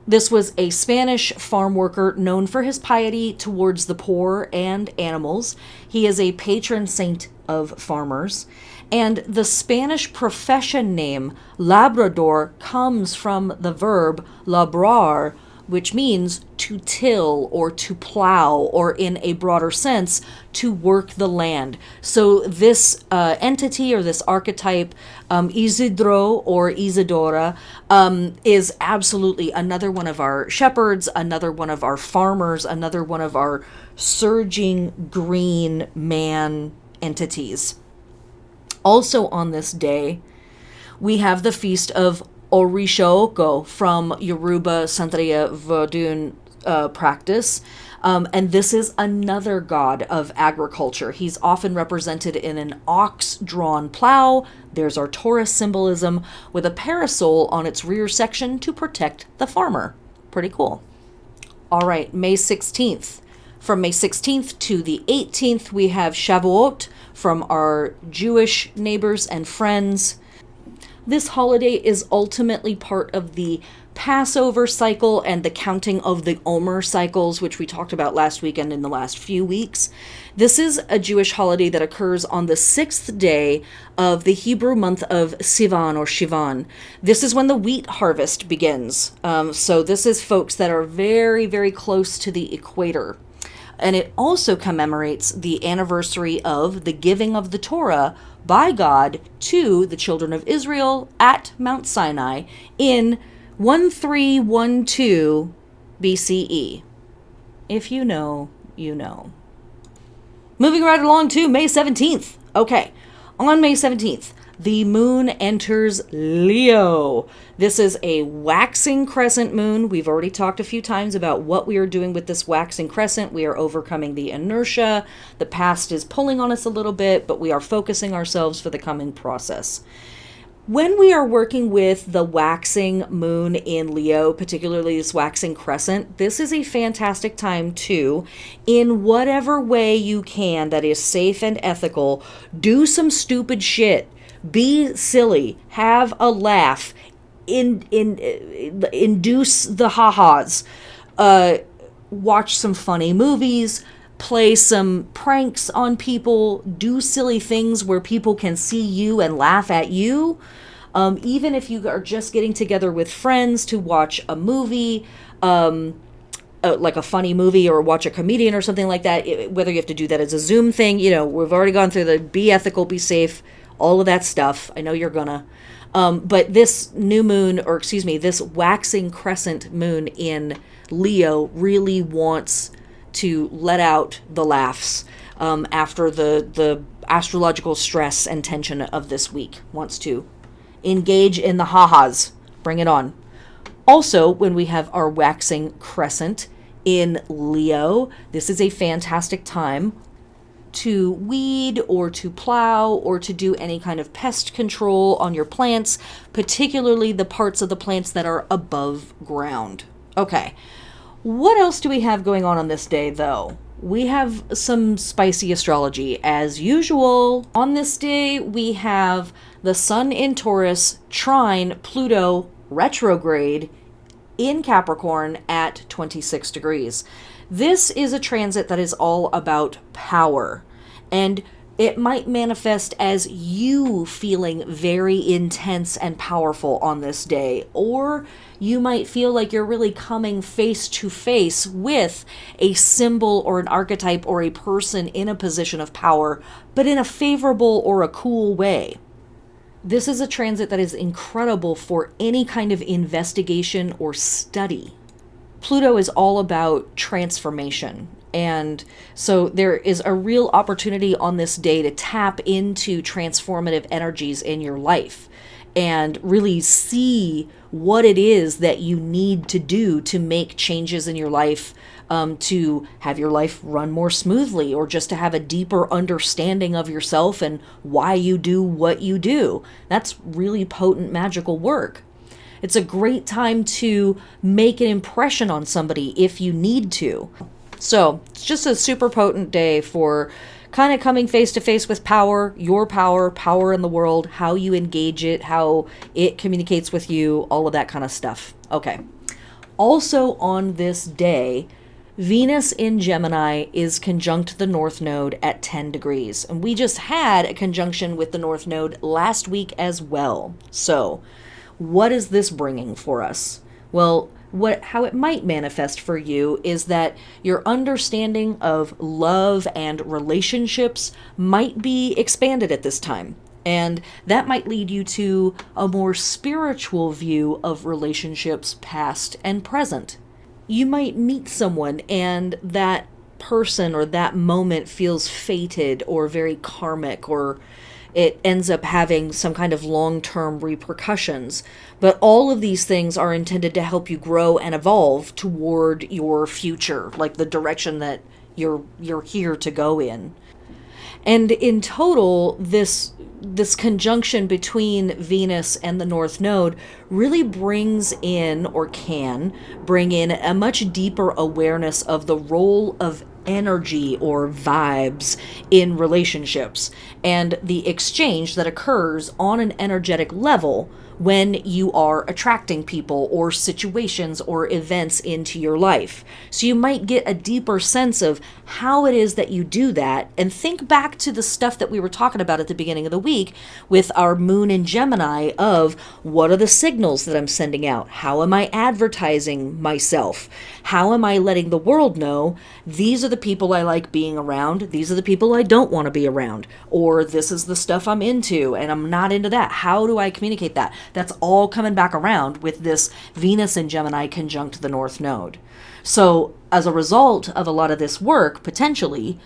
This was a Spanish farm worker known for his piety towards the poor and animals. He is a patron saint of farmers. And the Spanish profession name Labrador comes from the verb labrar, which means to till or to plow, or in a broader sense, to work the land. So this entity or this archetype, Isidro or Isidora, is absolutely another one of our shepherds, another one of our farmers, another one of our surging green man entities. Also on this day, we have the feast of Orishaoko from Yoruba Santeria Vodun practice. And this is another god of agriculture. He's often represented in an ox-drawn plow. There's our Taurus symbolism, with a parasol on its rear section to protect the farmer. Pretty cool. All right, May 16th. From May 16th to the 18th, we have Shavuot from our Jewish neighbors and friends. This holiday is ultimately part of the Passover cycle and the counting of the Omer cycles, which we talked about last week and in the last few weeks. This is a Jewish holiday that occurs on the 6th day of the Hebrew month of Sivan or Shivan. This is when the wheat harvest begins. So this is folks that are very, very close to the equator. And it also commemorates the anniversary of the giving of the Torah by God to the children of Israel at Mount Sinai in 1312 BCE. If you know, you know. Moving right along to May 17th. Okay, on May 17th, the moon enters Leo. This is a waxing crescent moon. We've already talked a few times about what we are doing with this waxing crescent. We are overcoming the inertia. The past is pulling on us a little bit, but we are focusing ourselves for the coming process. When we are working with the waxing moon in Leo, particularly this waxing crescent, this is a fantastic time to, in whatever way you can that is safe and ethical, do some stupid shit. Be silly. Have a laugh. Induce the ha-has. Watch some funny movies. Play some pranks on people. Do silly things where people can see you and laugh at you. Even if you are just getting together with friends to watch a movie, like a funny movie, or watch a comedian or something like that, whether you have to do that as a Zoom thing, we've already gone through the be ethical, be safe, all of that stuff. I know you're gonna. But this new moon, or excuse me, this waxing crescent moon in Leo really wants to let out the laughs after the astrological stress and tension of this week. Wants to engage in the ha-has. Bring it on. Also, when we have our waxing crescent in Leo, this is a fantastic time to weed or to plow or to do any kind of pest control on your plants, particularly the parts of the plants that are above ground. Okay, what else do we have going on this day, though? We have some spicy astrology, as usual. On this day, we have the Sun in Taurus trine Pluto retrograde in Capricorn at 26 degrees. This is a transit that is all about power, and it might manifest as you feeling very intense and powerful on this day, or you might feel like you're really coming face to face with a symbol or an archetype or a person in a position of power, but in a favorable or a cool way. This is a transit that is incredible for any kind of investigation or study. Pluto is all about transformation. And so there is a real opportunity on this day to tap into transformative energies in your life and really see what it is that you need to do to make changes in your life, to have your life run more smoothly, or just to have a deeper understanding of yourself and why you do what you do. That's really potent magical work. It's a great time to make an impression on somebody if you need to. So it's just a super potent day for kind of coming face to face with power, your power in the world, how you engage it, how it communicates with you, all of that kind of stuff. Okay. Also on this day, Venus in Gemini is conjunct the North Node at 10 degrees. And we just had a conjunction with the North Node last week as well. So what is this bringing for us? Well, how it might manifest for you is that your understanding of love and relationships might be expanded at this time. And that might lead you to a more spiritual view of relationships, past and present. You might meet someone and that person or that moment feels fated or very karmic, or it ends up having some kind of long-term repercussions. But all of these things are intended to help you grow and evolve toward your future, like the direction that you're here to go in. And in total, this conjunction between Venus and the North Node really brings in, or can bring in, a much deeper awareness of the role of energy or vibes in relationships and the exchange that occurs on an energetic level when you are attracting people or situations or events into your life. So you might get a deeper sense of how it is that you do that, and think back to the stuff that we were talking about at the beginning of the week with our moon in Gemini of what are the signals that I'm sending out? How am I advertising myself? How am I letting the world know these are the people I like being around, these are the people I don't want to be around, or this is the stuff I'm into and I'm not into that. How do I communicate that? That's all coming back around with this Venus in Gemini conjunct the North Node. So as a result of a lot of this work, potentially,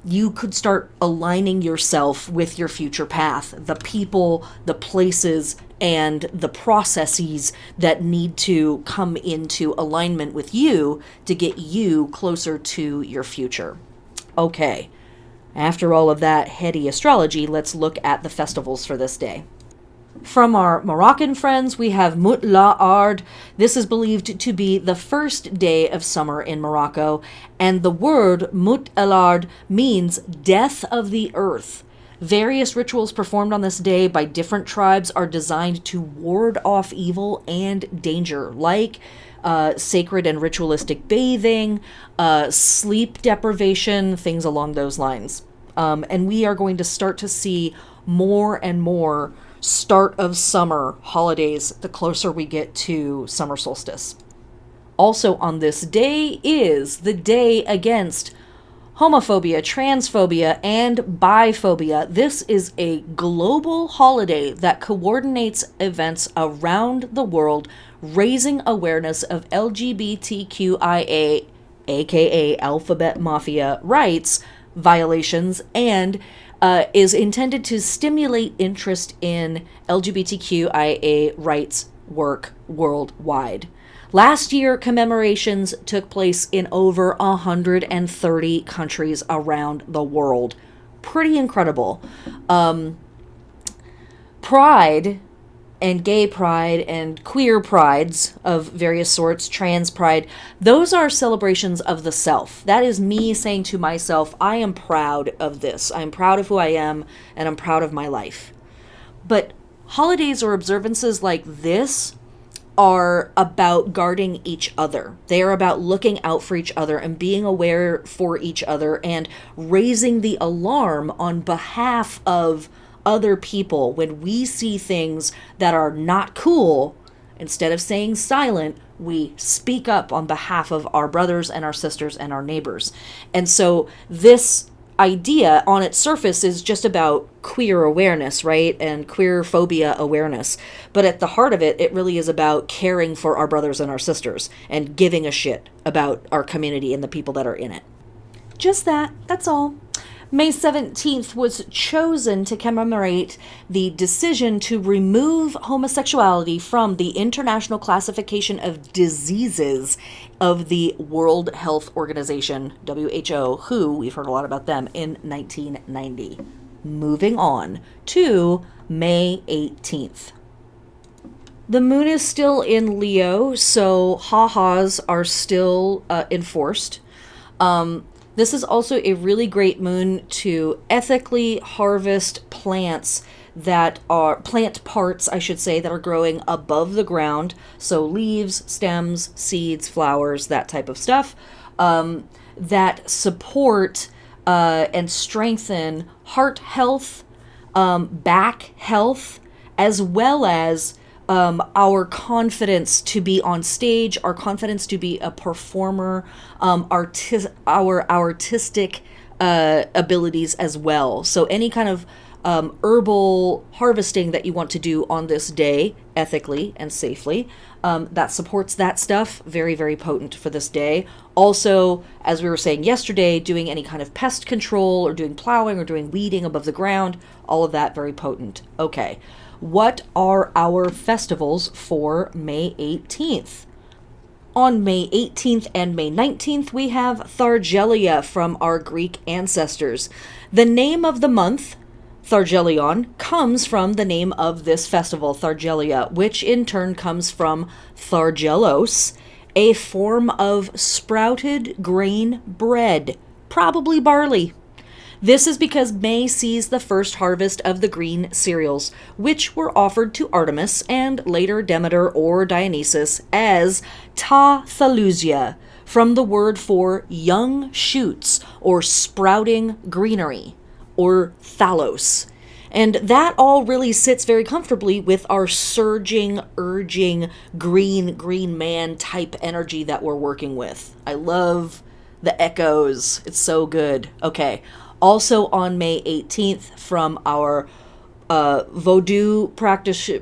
you could start aligning yourself with your future path, the people, the places, and the processes that need to come into alignment with you to get you closer to your future. Okay, after all of that heady astrology, let's look at the festivals for this day. From our Moroccan friends, we have Mut La Ard. This is believed to be the first day of summer in Morocco, and the word Mut El Ard means death of the earth. Various rituals performed on this day by different tribes are designed to ward off evil and danger, like sacred and ritualistic bathing, sleep deprivation, things along those lines. And we are going to start to see more and more start of summer holidays the closer we get to summer solstice. Also on this day is the day against homophobia, transphobia, and biphobia. This is a global holiday that coordinates events around the world, raising awareness of LGBTQIA, aka Alphabet Mafia, rights violations, and is intended to stimulate interest in LGBTQIA rights work worldwide. Last year, commemorations took place in over 130 countries around the world. Pretty incredible. Pride and gay pride and queer prides of various sorts, trans pride, those are celebrations of the self. That is me saying to myself, I am proud of this. I'm proud of who I am, and I'm proud of my life. But holidays or observances like this are about guarding each other. They are about looking out for each other and being aware for each other and raising the alarm on behalf of other people when we see things that are not cool. Instead of staying silent, we speak up on behalf of our brothers and our sisters and our neighbors. And so this idea on its surface is just about queer awareness, right? And queer phobia awareness. But at the heart of it, it really is about caring for our brothers and our sisters and giving a shit about our community and the people that are in it. Just that. That's all. May 17th was chosen to commemorate the decision to remove homosexuality from the International Classification of Diseases of the World Health Organization, WHO, who, we've heard a lot about them, in 1990. Moving on to May 18th. The moon is still in Leo, so ha-has are still enforced. This is also a really great moon to ethically harvest plants that are, plant parts, I should say, that are growing above the ground. So leaves, stems, seeds, flowers, that type of stuff, that support and strengthen heart health, back health, as well as our confidence to be on stage, our confidence to be a performer, our artistic abilities as well. So any kind of herbal harvesting that you want to do on this day, ethically and safely, that supports that stuff, very, very potent for this day. Also, as we were saying yesterday, doing any kind of pest control or doing plowing or doing weeding above the ground, all of that very potent. Okay. What are our festivals for May 18th? On May 18th and May 19th, we have Thargelia from our Greek ancestors. The name of the month, Thargelion, comes from the name of this festival, Thargelia, which in turn comes from Thargelos, a form of sprouted grain bread, probably barley. This is because May sees the first harvest of the green cereals, which were offered to Artemis and later Demeter or Dionysus as ta thalusia, from the word for young shoots or sprouting greenery, or thalos. And that all really sits very comfortably with our surging, urging, green man type energy that we're working with. I love the echoes. It's so good. Okay. Also on May 18th, from our Vodou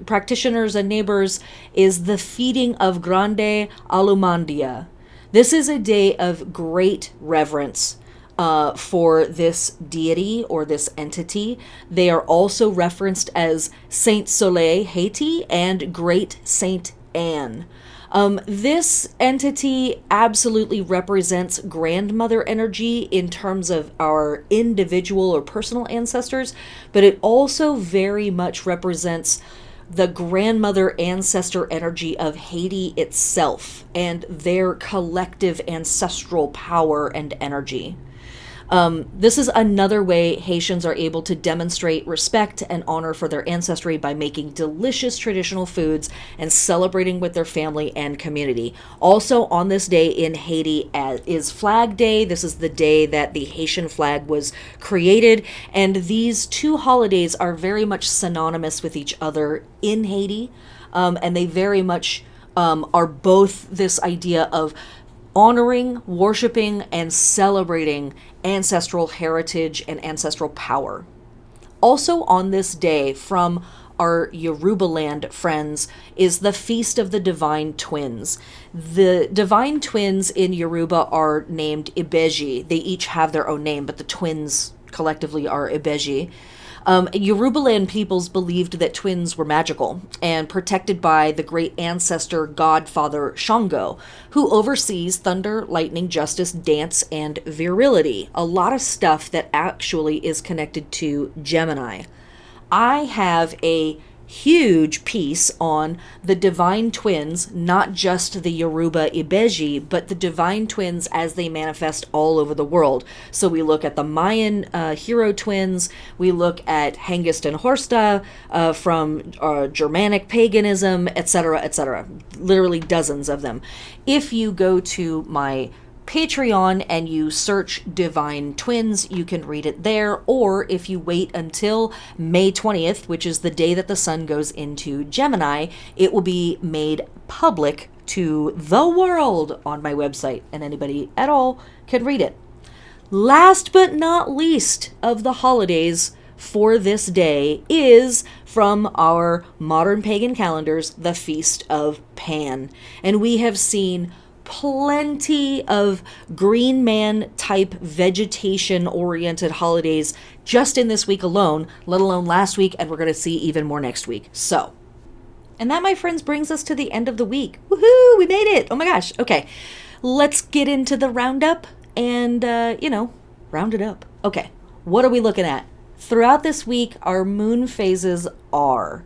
practitioners and neighbors, is the feeding of Grande Alumandia. This is a day of great reverence for this deity or this entity. They are also referenced as Saint Soleil Haiti and Great Saint Anne. This entity absolutely represents grandmother energy in terms of our individual or personal ancestors, but it also very much represents the grandmother ancestor energy of Haiti itself and their collective ancestral power and energy. This is another way Haitians are able to demonstrate respect and honor for their ancestry by making delicious traditional foods and celebrating with their family and community. Also on this day in Haiti is Flag Day. This is the day that the Haitian flag was created, and these two holidays are very much synonymous with each other in Haiti, and they very much are both this idea of honoring, worshiping, and celebrating ancestral heritage and ancestral power. Also on this day, from our Yoruba land friends, is the Feast of the Divine Twins. The Divine Twins in Yoruba are named Ibeji. They each have their own name, but the twins collectively are Ibeji. Yorubaland peoples believed that twins were magical and protected by the great ancestor godfather Shango, who oversees thunder, lightning, justice, dance, and virility. A lot of stuff that actually is connected to Gemini. I have a huge piece on the divine twins, not just the Yoruba Ibeji, but the divine twins as they manifest all over the world. So we look at the Mayan hero twins, we look at Hengist and Horsta from Germanic paganism, etc., etc. Literally dozens of them. If you go to my Patreon and you search Divine Twins, you can read it there, or if you wait until May 20th, which is the day that the sun goes into Gemini, it will be made public to the world on my website, and anybody at all can read it. Last but not least of the holidays for this day is, from our modern pagan calendars, the Feast of Pan. And we have seen plenty of green man type vegetation oriented holidays just in this week alone, let alone last week, and we're going to see even more next week. So, and that, my friends, brings us to the end of the week. Woohoo, we made it. Oh my gosh. Okay, let's get into the roundup and round it up. Okay, what are we looking at? Throughout this week, our moon phases are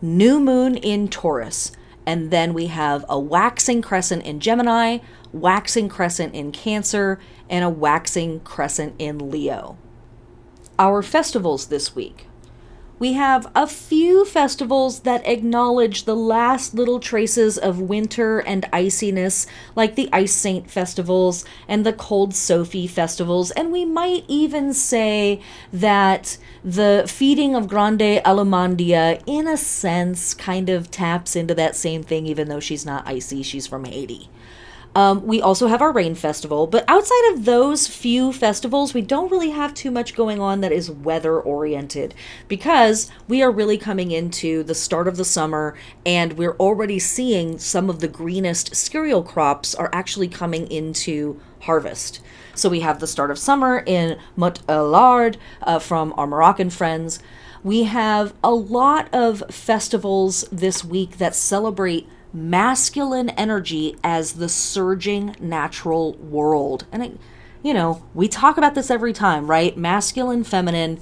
new moon in Taurus, and then we have a waxing crescent in Gemini, waxing crescent in Cancer, and a waxing crescent in Leo. Our festivals this week. We have a few festivals that acknowledge the last little traces of winter and iciness, like the Ice Saint festivals and the Cold Sophie festivals, and we might even say that the feeding of Grande Alemandia, in a sense, kind of taps into that same thing, even though she's not icy, she's from Haiti. We also have our rain festival, but outside of those few festivals, we don't really have too much going on that is weather oriented, because we are really coming into the start of the summer, and we're already seeing some of the greenest cereal crops are actually coming into harvest. So we have the start of summer in Mot Elard from our Moroccan friends. We have a lot of festivals this week that celebrate masculine energy as the surging natural world. And, we talk about this every time, right? Masculine, feminine,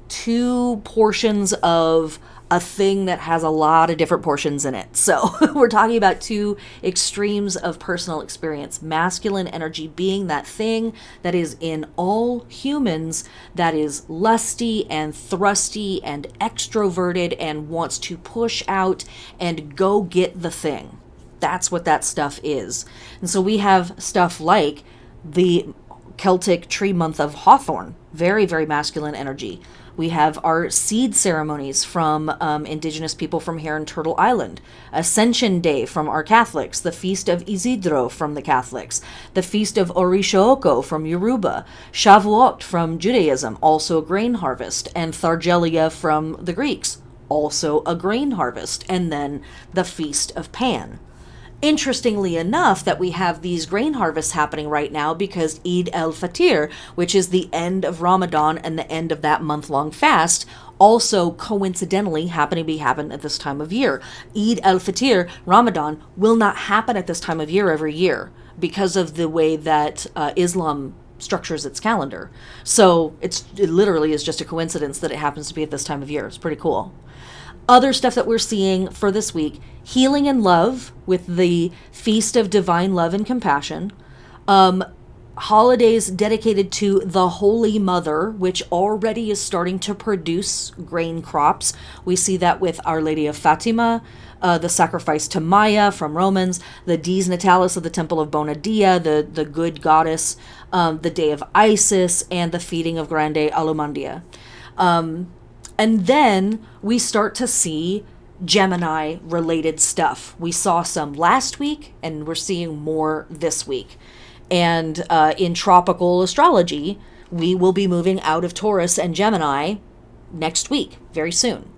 two portions of a thing that has a lot of different portions in it. So we're talking about two extremes of personal experience. Masculine energy being that thing that is in all humans that is lusty and thrusty and extroverted and wants to push out and go get the thing. That's what that stuff is. And so we have stuff like the Celtic tree month of Hawthorn, very, very masculine energy. We have our seed ceremonies from indigenous people from here in Turtle Island. Ascension Day from our Catholics. The Feast of Isidro from the Catholics. The Feast of Orishooko from Yoruba. Shavuot from Judaism, also a grain harvest. And Thargelia from the Greeks, also a grain harvest. And then the Feast of Pan. Interestingly enough, that we have these grain harvests happening right now because Eid el-Fitr, which is the end of Ramadan and the end of that month-long fast, also coincidentally happen at this time of year. Eid el-Fitr, Ramadan, will not happen at this time of year every year because of the way that Islam structures its calendar. So it literally is just a coincidence that it happens to be at this time of year. It's pretty cool. Other stuff that we're seeing for this week: healing and love with the Feast of Divine Love and Compassion. Holidays dedicated to the Holy Mother, which already is starting to produce grain crops. We see that with Our Lady of Fatima, the sacrifice to Maya from Romans, the Dies Natalis of the Temple of Bonadia, the good goddess, the Day of Isis, and the feeding of Grande Alumandia. And then we start to see Gemini-related stuff. We saw some last week, and we're seeing more this week. And in tropical astrology, we will be moving out of Taurus and Gemini next week, very soon.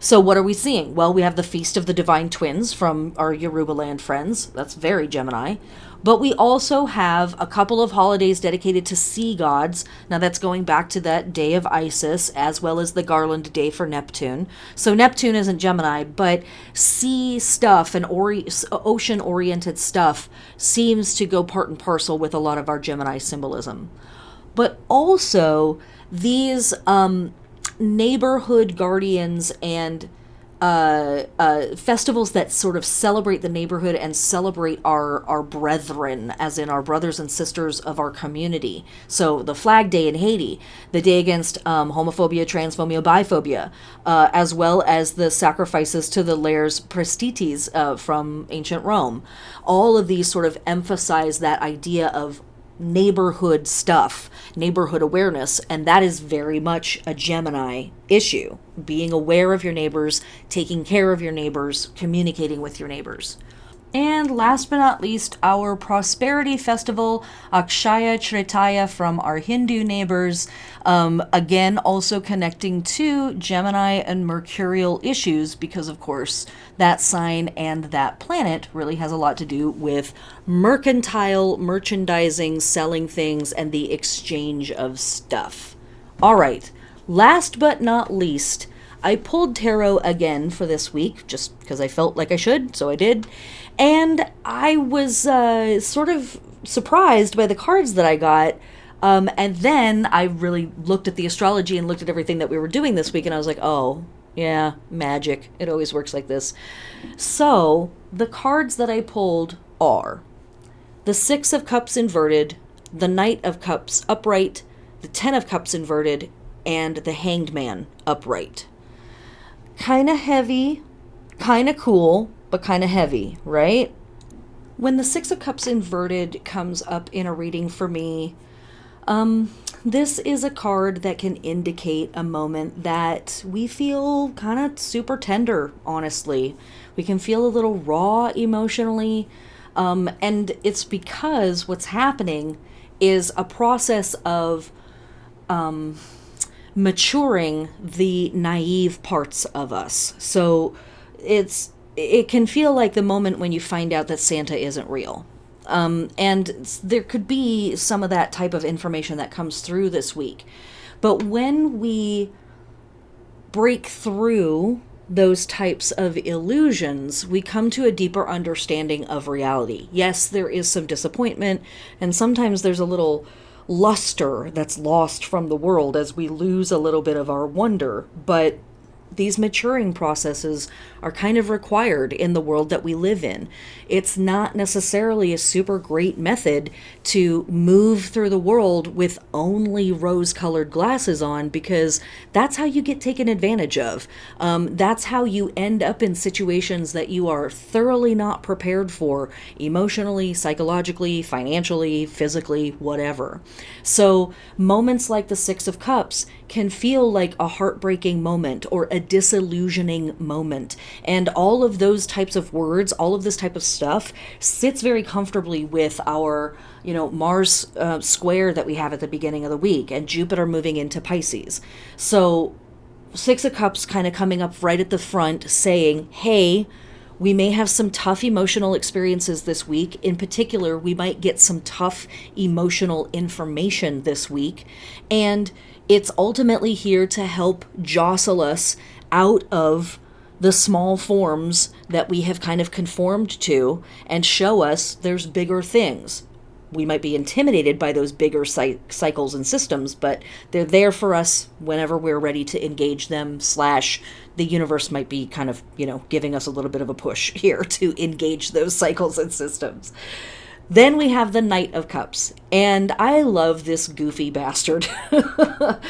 So what are we seeing? Well, we have the Feast of the Divine Twins from our Yoruba land friends. That's very Gemini. But we also have a couple of holidays dedicated to sea gods. Now that's going back to that Day of Isis, as well as the Garland Day for Neptune. So Neptune isn't Gemini, but sea stuff and ocean-oriented stuff seems to go part and parcel with a lot of our Gemini symbolism. But also these neighborhood guardians and festivals that sort of celebrate the neighborhood and celebrate our brethren, as in our brothers and sisters of our community. So the Flag Day in Haiti, the Day Against Homophobia, Transphobia, Biphobia, as well as the sacrifices to the Lares Prestites from ancient Rome. All of these sort of emphasize that idea of neighborhood stuff, neighborhood awareness, and that is very much a Gemini issue. Being aware of your neighbors, taking care of your neighbors, communicating with your neighbors. And last but not least, our prosperity festival, Akshaya Tritaya, from our Hindu neighbors. Again, also connecting to Gemini and Mercurial issues, because of course that sign and that planet really has a lot to do with mercantile, merchandising, selling things, and the exchange of stuff. All right, last but not least, I pulled tarot again for this week, just because I felt like I should, so I did. And I was sort of surprised by the cards that I got. And then I really looked at the astrology and looked at everything that we were doing this week, and I was like, oh, yeah, magic. It always works like this. So the cards that I pulled are the Six of Cups inverted, the Knight of Cups upright, the Ten of Cups inverted, and the Hanged Man upright. Kind of heavy, kind of cool, but kind of heavy, right? When the Six of Cups inverted comes up in a reading for me, this is a card that can indicate a moment that we feel kind of super tender, honestly. We can feel a little raw emotionally, and it's because what's happening is a process of maturing the naive parts of us. So it can feel like the moment when you find out that Santa isn't real. And there could be some of that type of information that comes through this week. But when we break through those types of illusions, we come to a deeper understanding of reality. Yes, there is some disappointment, and sometimes there's a little luster that's lost from the world as we lose a little bit of our wonder, but these maturing processes are kind of required in the world that we live in. It's not necessarily a super great method to move through the world with only rose-colored glasses on, because that's how you get taken advantage of. That's how you end up in situations that you are thoroughly not prepared for, emotionally, psychologically, financially, physically, whatever. So moments like the Six of Cups can feel like a heartbreaking moment or a disillusioning moment. And all of those types of words, all of this type of stuff sits very comfortably with our, Mars square that we have at the beginning of the week and Jupiter moving into Pisces. So Six of Cups kind of coming up right at the front saying, hey, we may have some tough emotional experiences this week. In particular, we might get some tough emotional information this week. And it's ultimately here to help jostle us out of the small forms that we have kind of conformed to and show us there's bigger things. we might be intimidated by those bigger cycles and systems, but they're there for us whenever we're ready to engage them, slash the universe might be kind of, giving us a little bit of a push here to engage those cycles and systems. Then we have the Knight of Cups, and I love this goofy bastard. The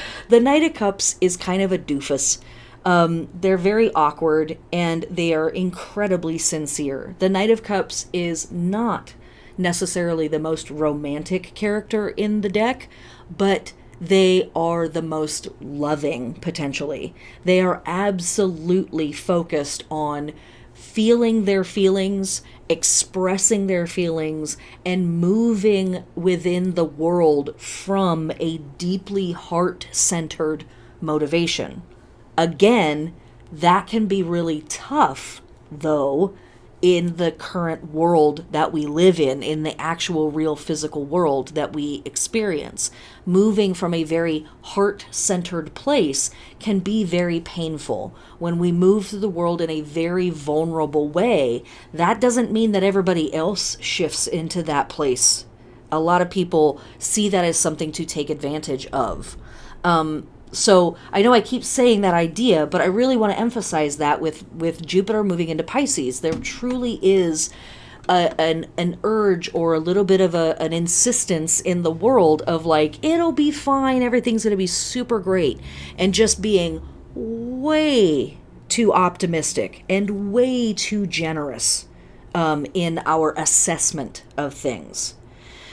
Knight of Cups is kind of a doofus. They're very awkward, and they are incredibly sincere. The Knight of Cups is not necessarily the most romantic character in the deck, but they are the most loving, potentially. They are absolutely focused on feeling their feelings, expressing their feelings, and moving within the world from a deeply heart-centered motivation. Again, that can be really tough, though, in the current world that we live in the actual real physical world that we experience. Moving from a very heart-centered place can be very painful. When we move through the world in a very vulnerable way, that doesn't mean that everybody else shifts into that place. A lot of people see that as something to take advantage of. So I know I keep saying that idea, but I really want to emphasize that with Jupiter moving into Pisces, there truly is an urge or a little bit of an insistence in the world of like, it'll be fine, everything's going to be super great, and just being way too optimistic and way too generous in our assessment of things.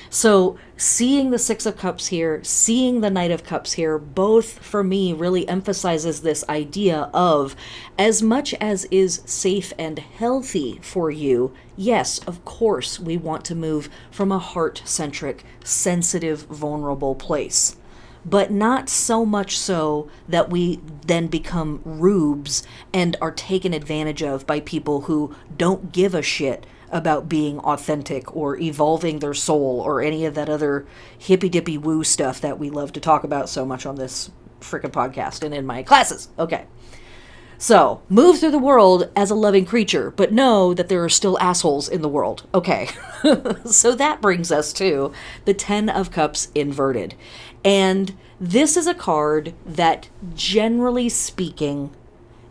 So seeing the Six of Cups here, seeing the Knight of Cups here, both for me really emphasizes this idea of, as much as is safe and healthy for you, yes, of course, we want to move from a heart-centric, sensitive, vulnerable place. But not so much so that we then become rubes and are taken advantage of by people who don't give a shit about being authentic or evolving their soul or any of that other hippy-dippy woo stuff that we love to talk about so much on this frickin' podcast and in my classes. Okay. So, move through the world as a loving creature, but know that there are still assholes in the world. Okay. So that brings us to the Ten of Cups inverted. And this is a card that, generally speaking,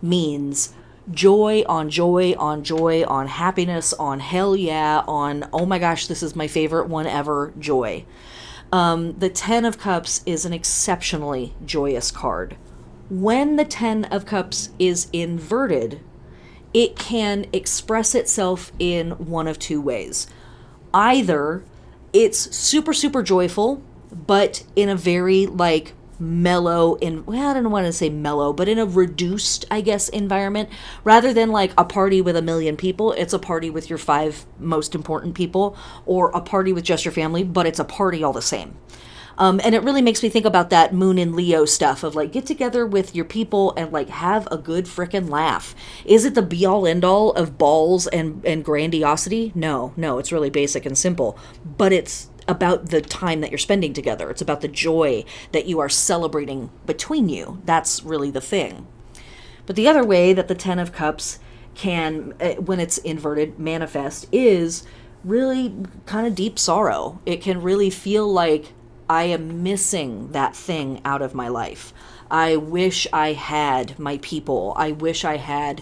means joy on joy on joy on happiness on hell yeah on oh my gosh, this is my favorite one ever joy. The Ten of Cups is an exceptionally joyous card. When the Ten of Cups is inverted, it can express itself in one of two ways. Either it's super, super joyful, but in a very mellow, I don't want to say mellow, but in a reduced, I guess, environment. Rather than like a party with 1 million people, it's a party with your 5 most important people, or a party with just your family, but it's a party all the same. And it really makes me think about that Moon and Leo stuff of like, get together with your people and like have a good frickin' laugh. Is it the be all end all of balls and grandiosity? No, it's really basic and simple, but it's about the time that you're spending together. It's about the joy that you are celebrating between you. That's really the thing. But the other way that the Ten of Cups can, when it's inverted, manifest is really kind of deep sorrow. It can really feel like I am missing that thing out of my life. I wish I had my people. I wish I had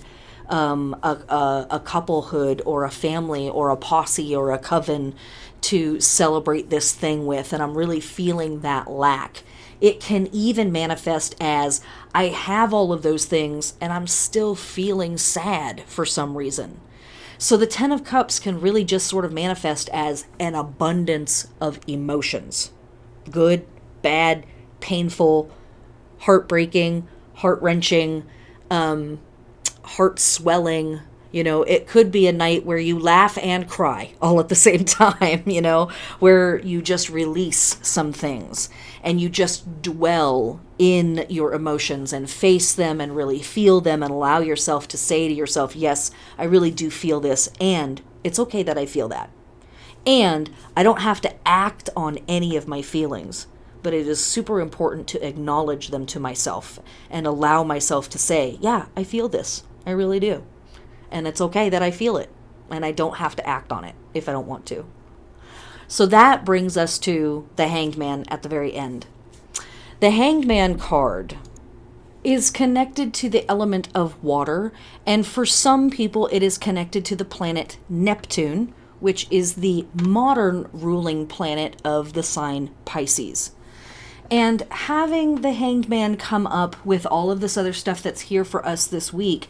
a couplehood or a family or a posse or a coven to celebrate this thing with, and I'm really feeling that lack. It can even manifest as I have all of those things and I'm still feeling sad for some reason. So the Ten of Cups can really just sort of manifest as an abundance of emotions. Good, bad, painful, heartbreaking, heart-wrenching, heart-swelling. It could be a night where you laugh and cry all at the same time, where you just release some things and you just dwell in your emotions and face them and really feel them and allow yourself to say to yourself, yes, I really do feel this, and it's okay that I feel that. And I don't have to act on any of my feelings, but it is super important to acknowledge them to myself and allow myself to say, yeah, I feel this. I really do. And it's okay that I feel it, and I don't have to act on it if I don't want to. So that brings us to the Hanged Man at the very end. The Hanged Man card is connected to the element of water, and for some people it is connected to the planet Neptune, which is the modern ruling planet of the sign Pisces. And having the Hanged Man come up with all of this other stuff that's here for us this week,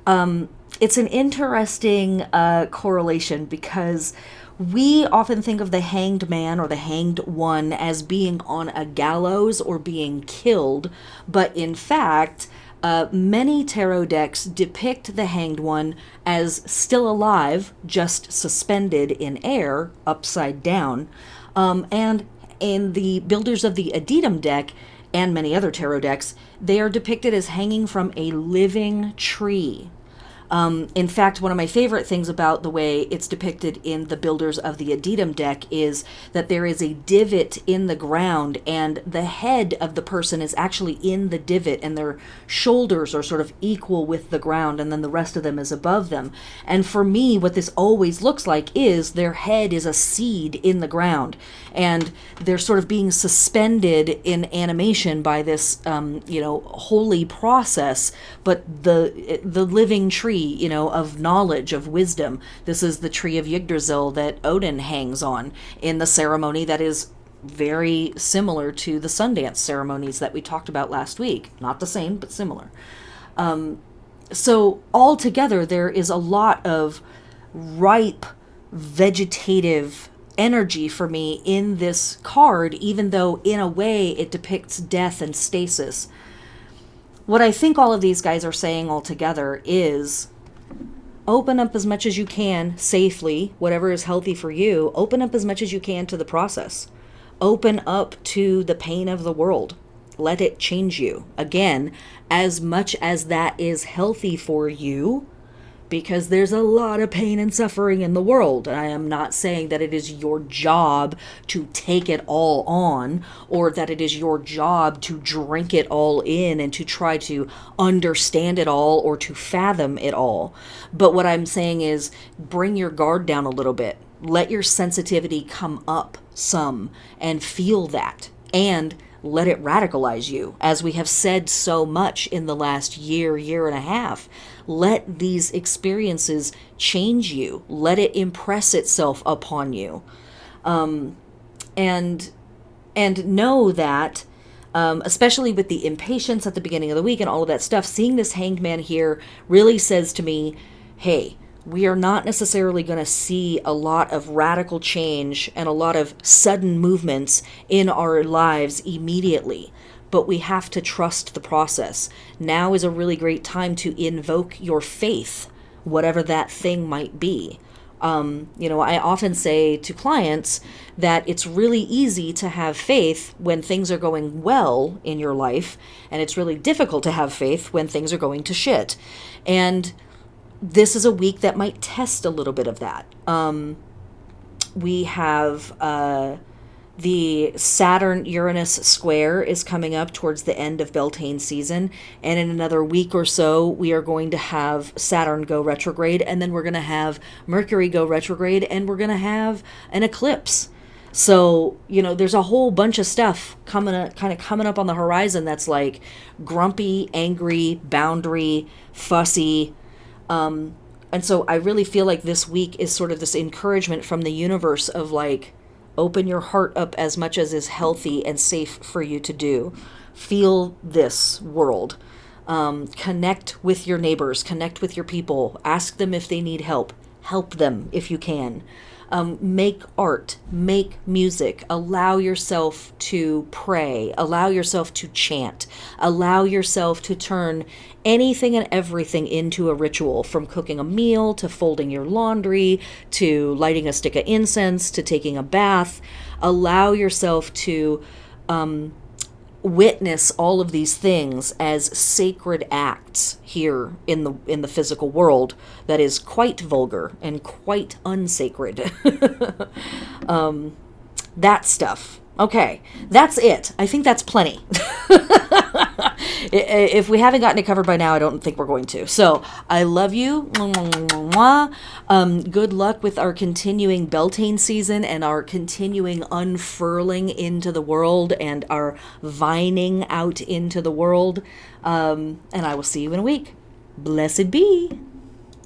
it's an interesting correlation, because we often think of the Hanged Man or the Hanged One as being on a gallows or being killed, but in fact, many tarot decks depict the Hanged One as still alive, just suspended in air, upside down. And in the Builders of the Addendum deck, and many other tarot decks, they are depicted as hanging from a living tree. In fact, one of my favorite things about the way it's depicted in the Builders of the Addendum deck is that there is a divot in the ground, and the head of the person is actually in the divot, and their shoulders are sort of equal with the ground, and then the rest of them is above them. And for me, what this always looks like is their head is a seed in the ground, and they're sort of being suspended in animation by this, holy process, but the living tree, of knowledge, of wisdom. This is the tree of Yggdrasil that Odin hangs on in the ceremony that is very similar to the Sundance ceremonies that we talked about last week. Not the same, but similar. So altogether, there is a lot of ripe vegetative energy for me in this card, even though in a way it depicts death and stasis. What I think all of these guys are saying all together is open up as much as you can safely, whatever is healthy for you. Open up as much as you can to the process. Open up to the pain of the world. Let it change you. Again, as much as that is healthy for you, because there's a lot of pain and suffering in the world. And I am not saying that it is your job to take it all on, or that it is your job to drink it all in and to try to understand it all or to fathom it all. But what I'm saying is bring your guard down a little bit. Let your sensitivity come up some and feel that. And let it radicalize you, as we have said so much in the last year and a half. Let these experiences change you. Let it impress itself upon you. And know that, especially with the impatience at the beginning of the week and all of that stuff, seeing this Hanged Man here really says to me, hey, we are not necessarily going to see a lot of radical change and a lot of sudden movements in our lives immediately, but we have to trust the process. Now is a really great time to invoke your faith, whatever that thing might be. I often say to clients that it's really easy to have faith when things are going well in your life, and it's really difficult to have faith when things are going to shit. And this is a week that might test a little bit of that. We have the Saturn-Uranus square is coming up towards the end of Beltane season, and in another week or so, we are going to have Saturn go retrograde, and then we're going to have Mercury go retrograde, and we're going to have an eclipse. So, there's a whole bunch of stuff coming up on the horizon that's like grumpy, angry, boundary, fussy. And so I really feel like this week is sort of this encouragement from the universe of like, open your heart up as much as is healthy and safe for you to do. Feel this world. Connect with your neighbors, connect with your people, ask them if they need help. Help them if you can. Make art, make music, allow yourself to pray, allow yourself to chant, allow yourself to turn anything and everything into a ritual, from cooking a meal to folding your laundry to lighting a stick of incense to taking a bath. Allow yourself to witness all of these things as sacred acts here in the physical world that is quite vulgar and quite unsacred. That stuff. Okay, that's it. I think that's plenty. If we haven't gotten it covered by now, I don't think we're going to. So I love you. Good luck with our continuing Beltane season and our continuing unfurling into the world and our vining out into the world. And I will see you in a week. Blessed be.